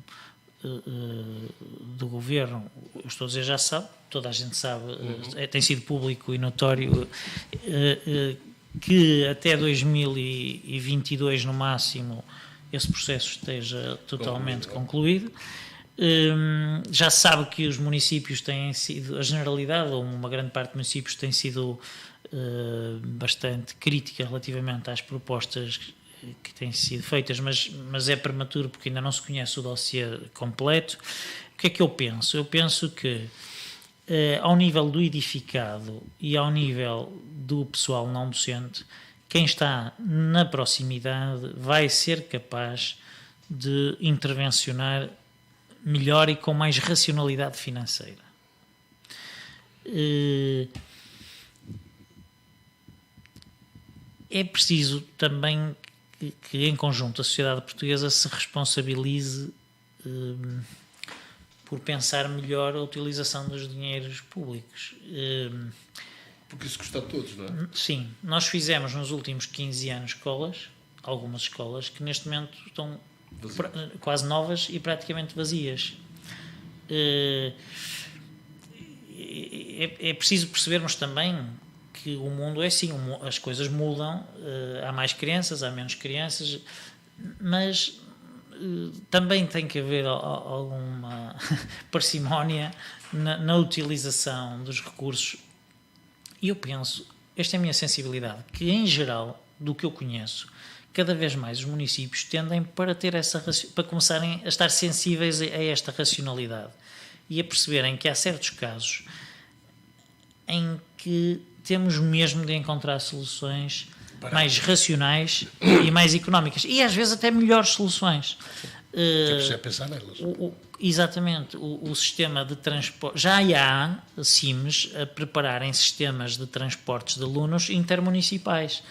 Speaker 2: do governo, eu estou a dizer já se sabe, toda a gente sabe, tem sido público e notório, que até 2022 no máximo esse processo esteja totalmente concluído. Já se sabe que os municípios têm sido, a generalidade ou uma grande parte dos municípios tem sido bastante crítica relativamente às propostas que têm sido feitas, mas é prematuro porque ainda não se conhece o dossiê completo. O que é que eu penso? Eu penso que ao nível do edificado e ao nível do pessoal não docente, quem está na proximidade vai ser capaz de intervencionar melhor e com mais racionalidade financeira. É preciso também que em conjunto a sociedade portuguesa se responsabilize por pensar melhor a utilização dos dinheiros públicos.
Speaker 1: Porque isso custa a todos, não é?
Speaker 2: Sim, nós fizemos nos últimos 15 anos algumas escolas que neste momento estão quase novas e praticamente vazias. É preciso percebermos também que o mundo é assim, as coisas mudam, há mais crianças, há menos crianças, mas também tem que haver alguma parcimónia na utilização dos recursos. E eu penso, esta é a minha sensibilidade, que em geral, do que eu conheço, cada vez mais os municípios tendem para começarem a estar sensíveis a esta racionalidade e a perceberem que há certos casos em que temos mesmo de encontrar soluções mais racionais e mais económicas. E às vezes até melhores soluções.
Speaker 1: É pensar nelas.
Speaker 2: Exatamente. O sistema de transporte... Já há CIMs a prepararem sistemas de transportes de alunos intermunicipais.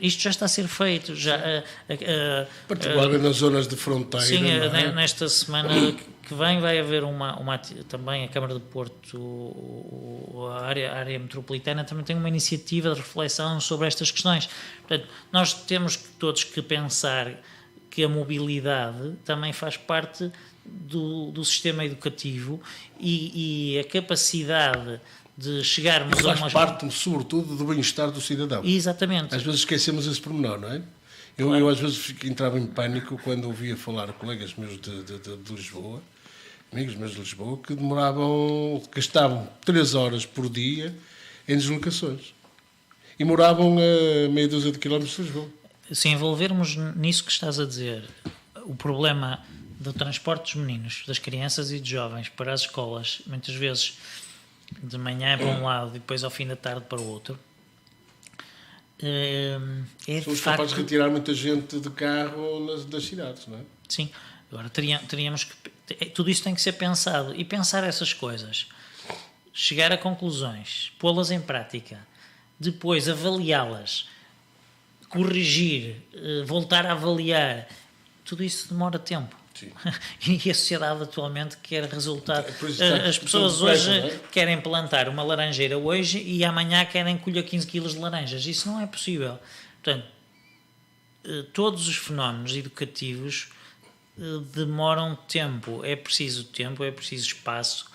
Speaker 2: Isto já está a ser feito.
Speaker 1: Particularmente nas zonas de fronteira.
Speaker 2: Sim, nesta semana que vem vai haver também a Câmara de Porto, a área metropolitana, também tem uma iniciativa de reflexão sobre estas questões. Portanto, nós temos todos que pensar que a mobilidade também faz parte do sistema educativo e a capacidade de chegarmos a uma...
Speaker 1: Faz parte, sobretudo, do bem-estar do cidadão.
Speaker 2: Exatamente.
Speaker 1: Às vezes esquecemos esse pormenor, não é? Eu às vezes entrava em pânico quando ouvia falar colegas meus de Lisboa, amigos meus de Lisboa, que gastavam 3 horas por dia em deslocações. E moravam a meia dúzia de quilómetros de Lisboa.
Speaker 2: Se envolvermos nisso que estás a dizer, o problema do transporte dos meninos, das crianças e dos jovens para as escolas, muitas vezes de manhã para um lado e depois ao fim da tarde para o outro,
Speaker 1: somos capazes de retirar muita gente de carro das cidades, não é?
Speaker 2: Sim, agora teríamos que... Tudo isso tem que ser pensado e pensar essas coisas, chegar a conclusões, pô-las em prática, depois avaliá-las, corrigir, voltar a avaliar, tudo isso demora tempo. Sim. E a sociedade atualmente quer resultado. As pessoas hoje querem plantar uma laranjeira hoje e amanhã querem colher 15 quilos de laranjas. Isso não é possível. Portanto, todos os fenómenos educativos demoram tempo. É preciso espaço,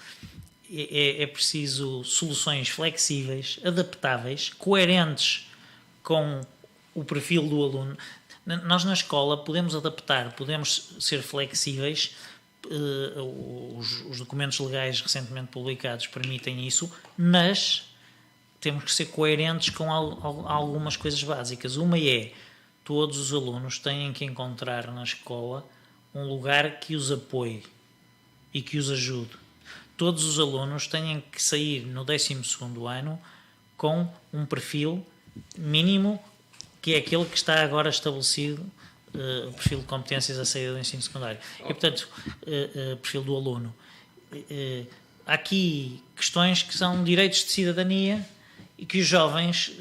Speaker 2: é preciso soluções flexíveis, adaptáveis, coerentes com o perfil do aluno. Nós na escola podemos adaptar, podemos ser flexíveis, os documentos legais recentemente publicados permitem isso, mas temos que ser coerentes com algumas coisas básicas. Uma é, todos os alunos têm que encontrar na escola um lugar que os apoie e que os ajude. Todos os alunos têm que sair no 12º ano com um perfil mínimo, que é aquele que está agora estabelecido, o perfil de competências à saída do ensino secundário. E, portanto, perfil do aluno. Há aqui questões que são direitos de cidadania e que os jovens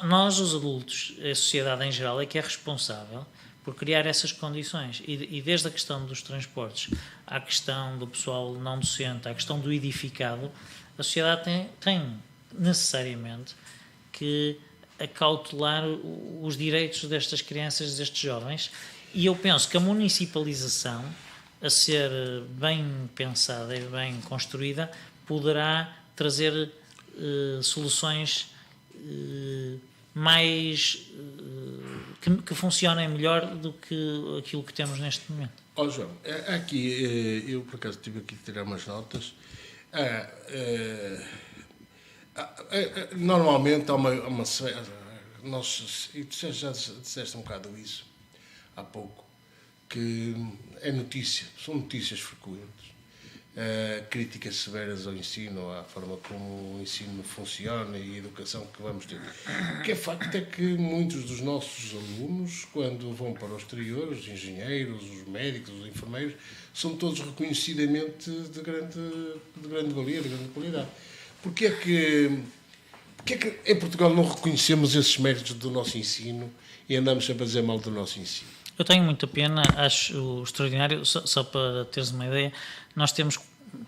Speaker 2: Nós, os adultos, a sociedade em geral, é que é responsável por criar essas condições. E desde a questão dos transportes, à questão do pessoal não docente, à questão do edificado, a sociedade tem necessariamente que acautelar os direitos destas crianças, destes jovens, e eu penso que a municipalização, a ser bem pensada e bem construída, poderá trazer soluções mais que funcionem melhor do que aquilo que temos neste momento.
Speaker 1: João, aqui eu por acaso tive aqui de tirar umas notas. Normalmente há uma e tu já disseste um bocado isso há pouco, que é notícia, são notícias frequentes, críticas severas ao ensino, à forma como o ensino funciona e a educação que vamos ter. O que é facto é que muitos dos nossos alunos, quando vão para o exterior, os engenheiros, os médicos, os enfermeiros, são todos reconhecidamente de grande valia, de grande qualidade. Porquê é que em Portugal não reconhecemos esses méritos do nosso ensino e andamos sempre a dizer mal do nosso ensino?
Speaker 2: Eu tenho muita pena, acho extraordinário, só para teres uma ideia, nós temos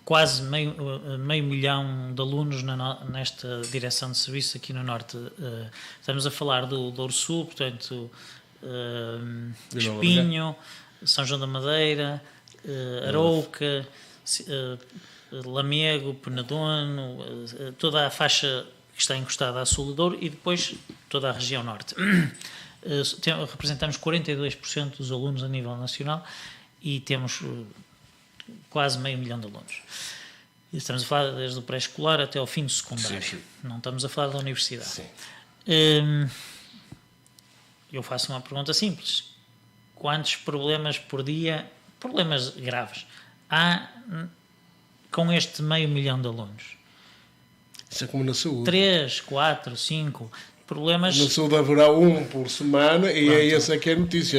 Speaker 2: quase meio milhão de alunos nesta direção de serviço aqui no Norte. Estamos a falar do Douro Sul, portanto, Espinho, São João da Madeira, Arouca, Lamego, Penedono, toda a faixa que está encostada a sul do Douro e depois toda a região norte. Representamos 42% dos alunos a nível nacional e temos quase meio milhão de alunos. Estamos a falar desde o pré-escolar até ao fim do secundário.
Speaker 1: Sim.
Speaker 2: Não estamos a falar da universidade.
Speaker 1: Sim.
Speaker 2: Eu faço uma pergunta simples. Quantos problemas por dia, problemas graves, há com este meio milhão de alunos?
Speaker 1: Isso é como na saúde.
Speaker 2: 3, 4, 5 problemas.
Speaker 1: Na saúde haverá um por semana e é essa que é a notícia.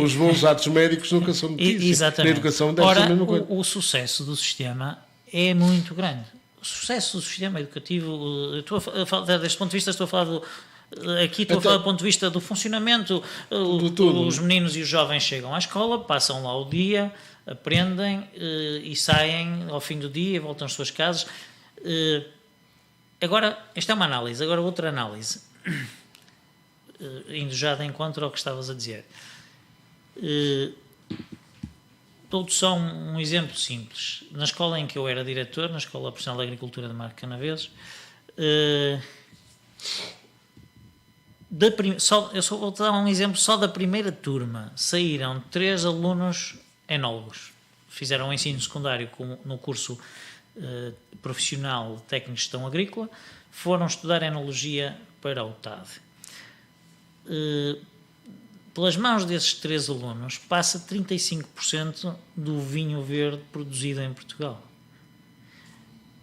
Speaker 1: Os bons atos médicos nunca são notícias.
Speaker 2: Exatamente.
Speaker 1: Na educação deve ser a mesma coisa.
Speaker 2: O sucesso do sistema é muito grande. O sucesso do sistema educativo, estou a falar, deste ponto de vista, estou a falar a falar do ponto de vista do funcionamento. Os meninos e os jovens chegam à escola, passam lá o dia, aprendem e saem ao fim do dia, voltam às suas casas. Agora, esta é uma análise. Agora, outra análise. Indo já de encontro ao que estavas a dizer. Dou-te só um exemplo simples. Na escola em que eu era diretor, na Escola Profissional de Agricultura de Marco Canaveses, eu só vou-te dar um exemplo. Só da primeira turma saíram 3 alunos enólogos. Fizeram o ensino secundário no curso profissional técnico de gestão agrícola, foram estudar enologia para o TAD. Pelas mãos desses 3 alunos passa 35% do vinho verde produzido em Portugal.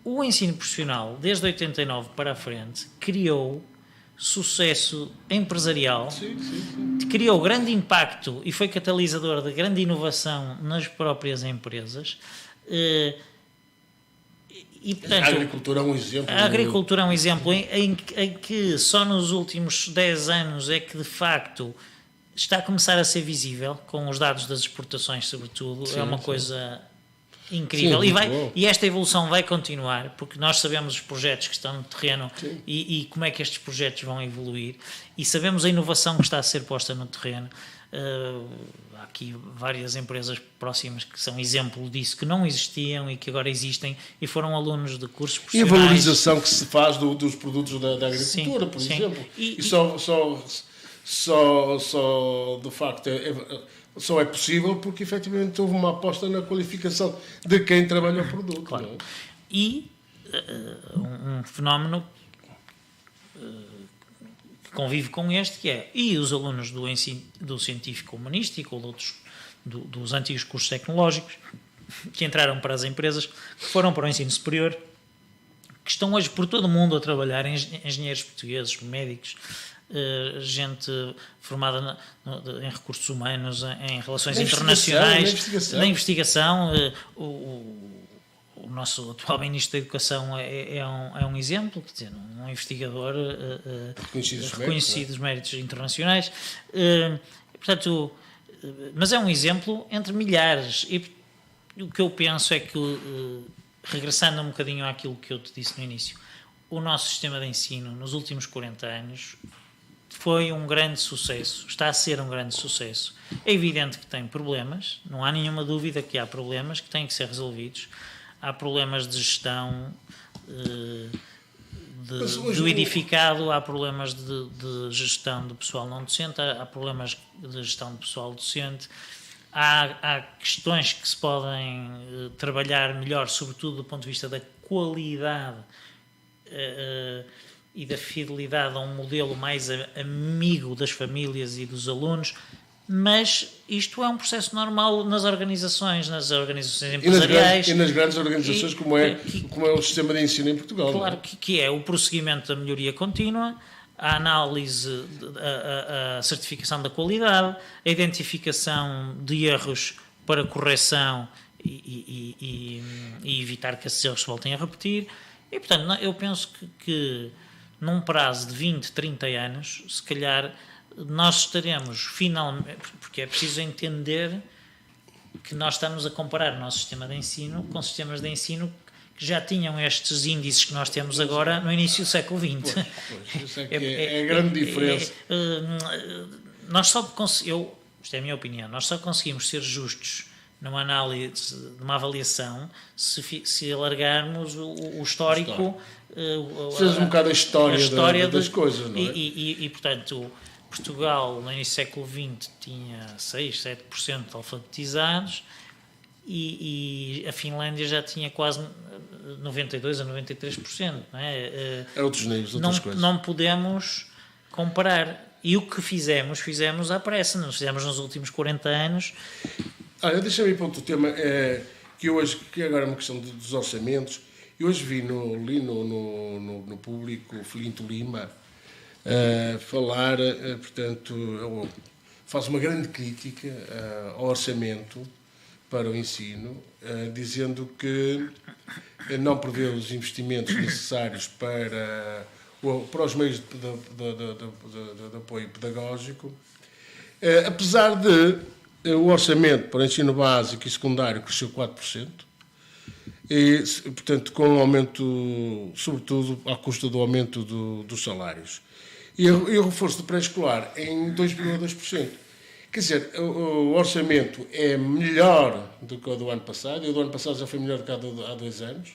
Speaker 2: O ensino profissional, desde 89 para a frente, criou sucesso empresarial, criou grande impacto e foi catalisador de grande inovação nas próprias empresas. E, portanto,
Speaker 1: a agricultura é um exemplo.
Speaker 2: A agricultura é um exemplo em que só nos últimos 10 anos é que, de facto, está a começar a ser visível, com os dados das exportações, sobretudo. É uma coisa incrível. E esta evolução vai continuar, porque nós sabemos os projetos que estão no terreno e como é que estes projetos vão evoluir. E sabemos a inovação que está a ser posta no terreno. Há aqui várias empresas próximas que são exemplo disso, que não existiam e que agora existem e foram alunos de cursos profissionais.
Speaker 1: E a valorização que se faz dos produtos da agricultura, por exemplo. E só de facto só é possível porque efetivamente houve uma aposta na qualificação de quem trabalha o produto.
Speaker 2: Claro.
Speaker 1: Não é?
Speaker 2: E um fenómeno que convive com este, que é, e os alunos do ensino do científico humanístico ou dos antigos cursos tecnológicos que entraram para as empresas, que foram para o ensino superior, que estão hoje por todo o mundo a trabalhar, engenheiros portugueses, médicos, gente formada em recursos humanos, em relações internacionais, na investigação. O o nosso atual Ministro da Educação é um exemplo, quer dizer, um investigador reconhecido dos méritos internacionais. Portanto, mas é um exemplo entre milhares. E o que eu penso é que, regressando um bocadinho àquilo que eu te disse no início, o nosso sistema de ensino nos últimos 40 anos foi um grande sucesso, está a ser um grande sucesso. É evidente que tem problemas, não há nenhuma dúvida que há problemas que têm que ser resolvidos. Há problemas de gestão do edificado, há problemas de gestão do pessoal não docente, há problemas de gestão do pessoal docente, há questões que se podem trabalhar melhor, sobretudo do ponto de vista da qualidade e da fidelidade a um modelo mais amigo das famílias e dos alunos, mas isto é um processo normal nas organizações empresariais.
Speaker 1: E nas grandes organizações, como é o sistema de ensino em Portugal.
Speaker 2: Claro, que é o prosseguimento da melhoria contínua, a análise, a certificação da qualidade, a identificação de erros para correção e evitar que esses erros se voltem a repetir. E, portanto, eu penso que num prazo de 20, 30 anos, se calhar nós estaremos finalmente, porque é preciso entender que nós estamos a comparar o nosso sistema de ensino com sistemas de ensino que já tinham estes índices que nós temos agora no início do século XX.
Speaker 1: Isso é a grande diferença.
Speaker 2: Isto é a minha opinião, nós só conseguimos ser justos numa análise, numa avaliação, se alargarmos o histórico.
Speaker 1: Fez um bocado a história das coisas, não é?
Speaker 2: E, portanto, Portugal, no início do século XX, tinha 6, 7% alfabetizados e a Finlândia já tinha quase 92% a 93%. Não é?
Speaker 1: É outros níveis, outras coisas.
Speaker 2: Não podemos comparar. E o que fizemos à pressa. Nós fizemos nos últimos 40 anos.
Speaker 1: Deixa-me ir para outro tema, que agora é uma questão dos orçamentos. Eu hoje vi no público o Filinto Lima falar, portanto, faz uma grande crítica ao orçamento para o ensino, dizendo que não prevê os investimentos necessários para os meios de apoio pedagógico, apesar de o orçamento para o ensino básico e secundário cresceu 4%, e, portanto, com um aumento, sobretudo, à custa do aumento dos salários. E o reforço do pré-escolar em 2,2%. Quer dizer, o orçamento é melhor do que o do ano passado, e o do ano passado já foi melhor do que há 2 anos,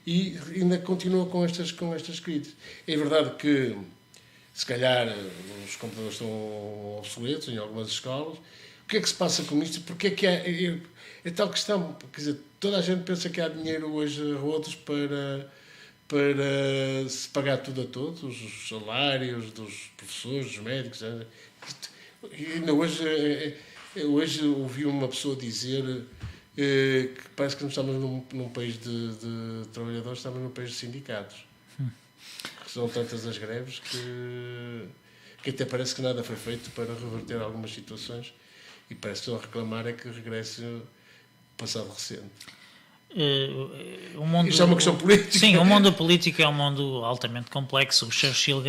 Speaker 1: e ainda continua com estas críticas. É verdade que, se calhar, os computadores estão obsoletos em algumas escolas. O que é que se passa com isto? Porque é que é tal questão? Quer dizer, toda a gente pensa que há dinheiro hoje a rodos para se pagar tudo a todos, os salários dos professores, dos médicos. E ainda hoje ouvi uma pessoa dizer que parece que não estamos num país de trabalhadores, estamos num país de sindicatos. Que são tantas as greves que até parece que nada foi feito para reverter algumas situações. E parece que estão a reclamar que regresse o passado recente. Isto é uma questão política.
Speaker 2: Sim, o mundo político é um mundo altamente complexo. O Churchill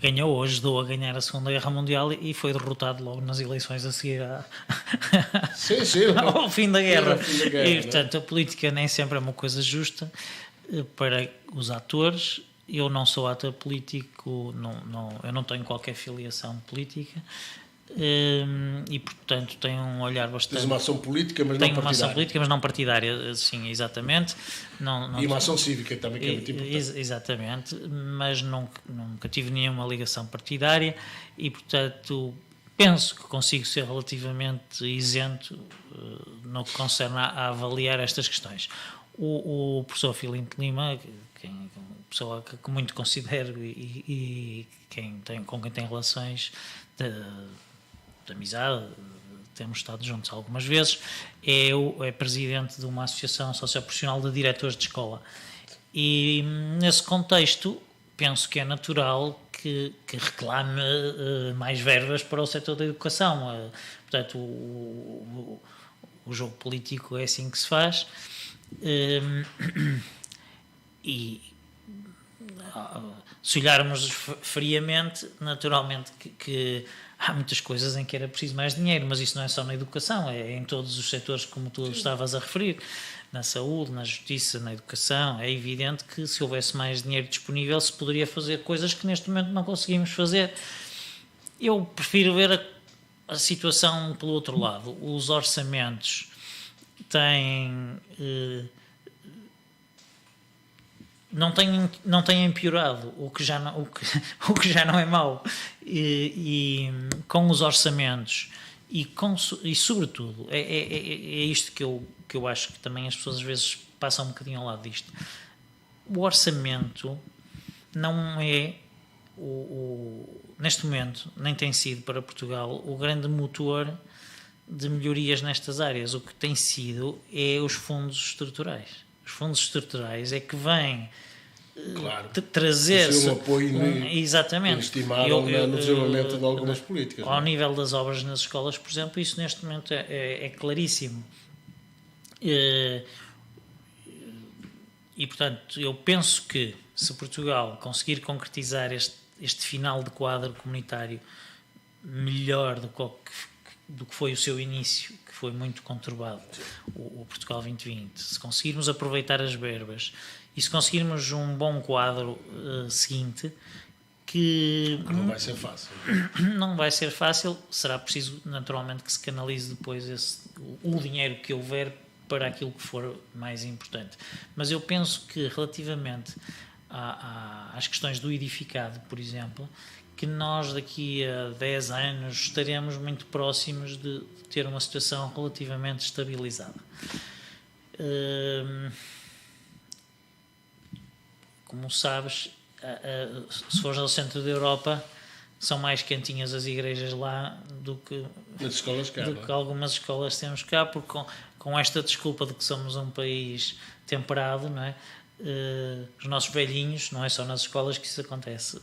Speaker 2: ganhou hoje, ajudou a ganhar a Segunda Guerra Mundial e foi derrotado logo nas eleições a seguir ao fim da guerra. E, portanto, a política nem sempre é uma coisa justa para os atores. Eu não sou ator político, eu não tenho qualquer filiação política. E portanto tem um olhar bastante.
Speaker 1: Tens uma ação política, mas não partidária.
Speaker 2: Uma ação política, mas não partidária, sim, exatamente.
Speaker 1: E uma ação cívica também, que é muito importante.
Speaker 2: Exatamente, mas nunca tive nenhuma ligação partidária e, portanto, penso que consigo ser relativamente isento no que concerne a avaliar estas questões. O professor Filinto Lima, pessoa que muito considero e com quem tem relações de amizade, temos estado juntos algumas vezes, é presidente de uma associação socioprofissional de diretores de escola. E nesse contexto penso que é natural que reclame mais verbas para o setor da educação. Portanto, o jogo político é assim que se faz E se olharmos friamente, naturalmente que há muitas coisas em que era preciso mais dinheiro, mas isso não é só na educação, é em todos os setores, como tu estavas a referir, na saúde, na justiça, na educação. É evidente que se houvesse mais dinheiro disponível se poderia fazer coisas que neste momento não conseguimos fazer. Eu prefiro ver a situação pelo outro lado. Os orçamentos têm... não têm empiorado, o que já não é mau. E com os orçamentos e sobretudo, é isto que eu acho que também as pessoas às vezes passam um bocadinho ao lado disto. O orçamento não é, neste momento, nem tem sido para Portugal, o grande motor de melhorias nestas áreas. O que tem sido é os fundos estruturais. Os fundos estruturais é que vêm trazer
Speaker 1: um apoio
Speaker 2: exatamente
Speaker 1: estimável no desenvolvimento de algumas políticas.
Speaker 2: Ao nível das obras nas escolas, por exemplo, isso neste momento é claríssimo. E, portanto, eu penso que se Portugal conseguir concretizar este final de quadro comunitário melhor do que foi o seu início, que foi muito conturbado, o Portugal 2020, se conseguirmos aproveitar as verbas e se conseguirmos um bom quadro seguinte, que
Speaker 1: não vai ser fácil.
Speaker 2: Não vai ser fácil, será preciso naturalmente que se canalize depois o dinheiro que houver para aquilo que for mais importante. Mas eu penso que relativamente às questões do edificado, por exemplo, que nós daqui a 10 anos estaremos muito próximos de ter uma situação relativamente estabilizada. Como sabes, se fores ao centro da Europa, são mais quentinhas as igrejas lá do que algumas escolas temos cá, porque com esta desculpa de que somos um país temperado, não é? Os nossos velhinhos, não é só nas escolas que isso acontece,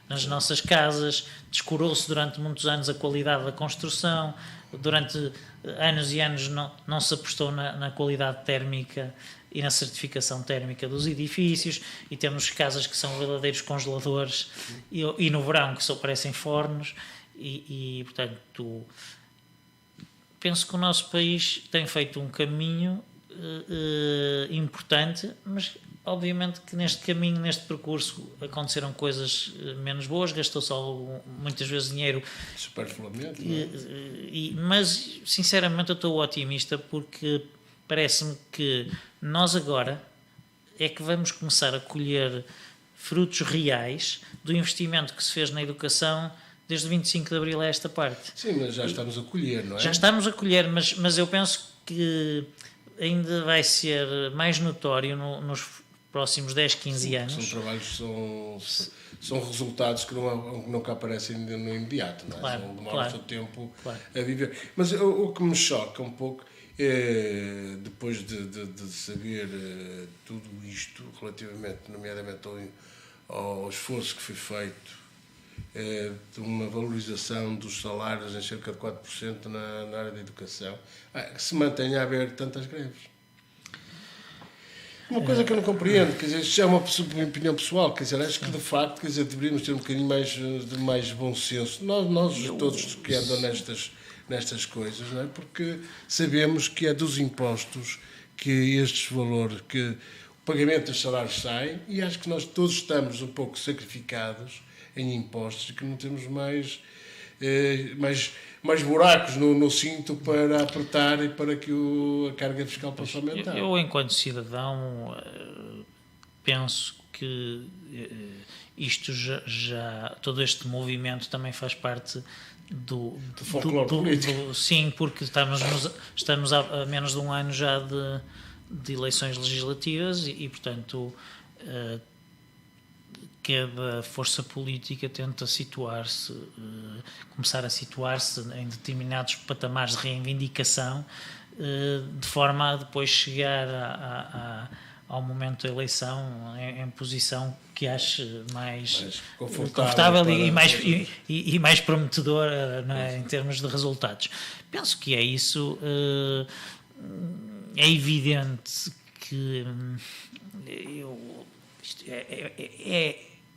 Speaker 2: nas nossas casas descurou-se durante muitos anos a qualidade da construção, durante anos e anos não se apostou na qualidade térmica e na certificação térmica dos edifícios, e temos casas que são verdadeiros congeladores e no verão que só parecem fornos e portanto penso que o nosso país tem feito um caminho importante, mas obviamente que neste caminho, neste percurso, aconteceram coisas menos boas, gastou-se muitas vezes dinheiro
Speaker 1: superfluamente,
Speaker 2: mas sinceramente eu estou otimista, porque parece-me que nós agora é que vamos começar a colher frutos reais do investimento que se fez na educação desde 25 de Abril a esta parte.
Speaker 1: Sim, mas já estamos a colher, não é?
Speaker 2: Já estamos a colher, mas eu penso que ainda vai ser mais notório nos próximos 10, 15 anos.
Speaker 1: São trabalhos, são resultados que nunca aparecem no imediato, não é?
Speaker 2: Claro,
Speaker 1: demoram o seu tempo a viver. Mas o que me choca um pouco é, depois de saber tudo isto, relativamente, nomeadamente ao esforço que foi feito, de uma valorização dos salários em cerca de 4% na área da educação, que se mantenha a haver tantas greves. Uma coisa que eu não compreendo, quer dizer, isto é uma opinião pessoal, quer dizer, acho que de facto, quer dizer, deveríamos ter um bocadinho mais bom senso. Nós todos que andam nestas coisas, não é? Porque sabemos que é dos impostos que estes valores, que o pagamento dos salários sai, e acho que nós todos estamos um pouco sacrificados em impostos e que não temos mais buracos no cinto para apertar e para que a carga fiscal possa aumentar.
Speaker 2: Eu enquanto cidadão, penso que isto todo este movimento também faz parte do
Speaker 1: folclore político.
Speaker 2: Sim, porque estamos a menos de um ano já de eleições legislativas e portanto, cada força política tenta começar a situar-se em determinados patamares de reivindicação, de forma a depois chegar ao momento da eleição em posição que ache mais confortável e mais prometedora, não é, em termos de resultados. Penso que é isso. É evidente que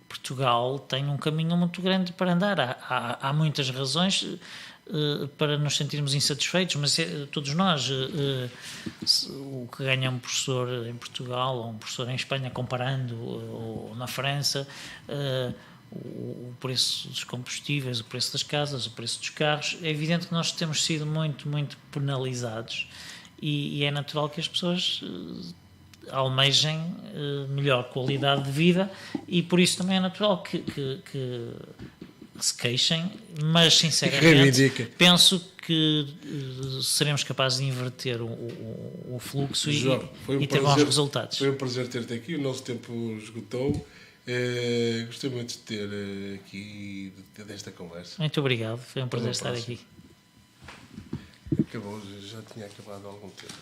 Speaker 2: Portugal tem um caminho muito grande para andar. Há muitas razões para nos sentirmos insatisfeitos, mas todos nós, o que ganha um professor em Portugal ou um professor em Espanha, comparando, ou na França, o preço dos combustíveis, o preço das casas, o preço dos carros, é evidente que nós temos sido muito, muito penalizados e é natural que as pessoas almejem melhor qualidade de vida e por isso também é natural que se queixem, mas sinceramente penso que seremos capazes de inverter o fluxo
Speaker 1: João,
Speaker 2: e ter bons resultados.
Speaker 1: Foi um prazer ter-te aqui, o nosso tempo esgotou. Gostei muito de ter aqui desta conversa.
Speaker 2: Muito obrigado, foi um prazer estar aqui.
Speaker 1: Acabou, já tinha acabado há algum tempo.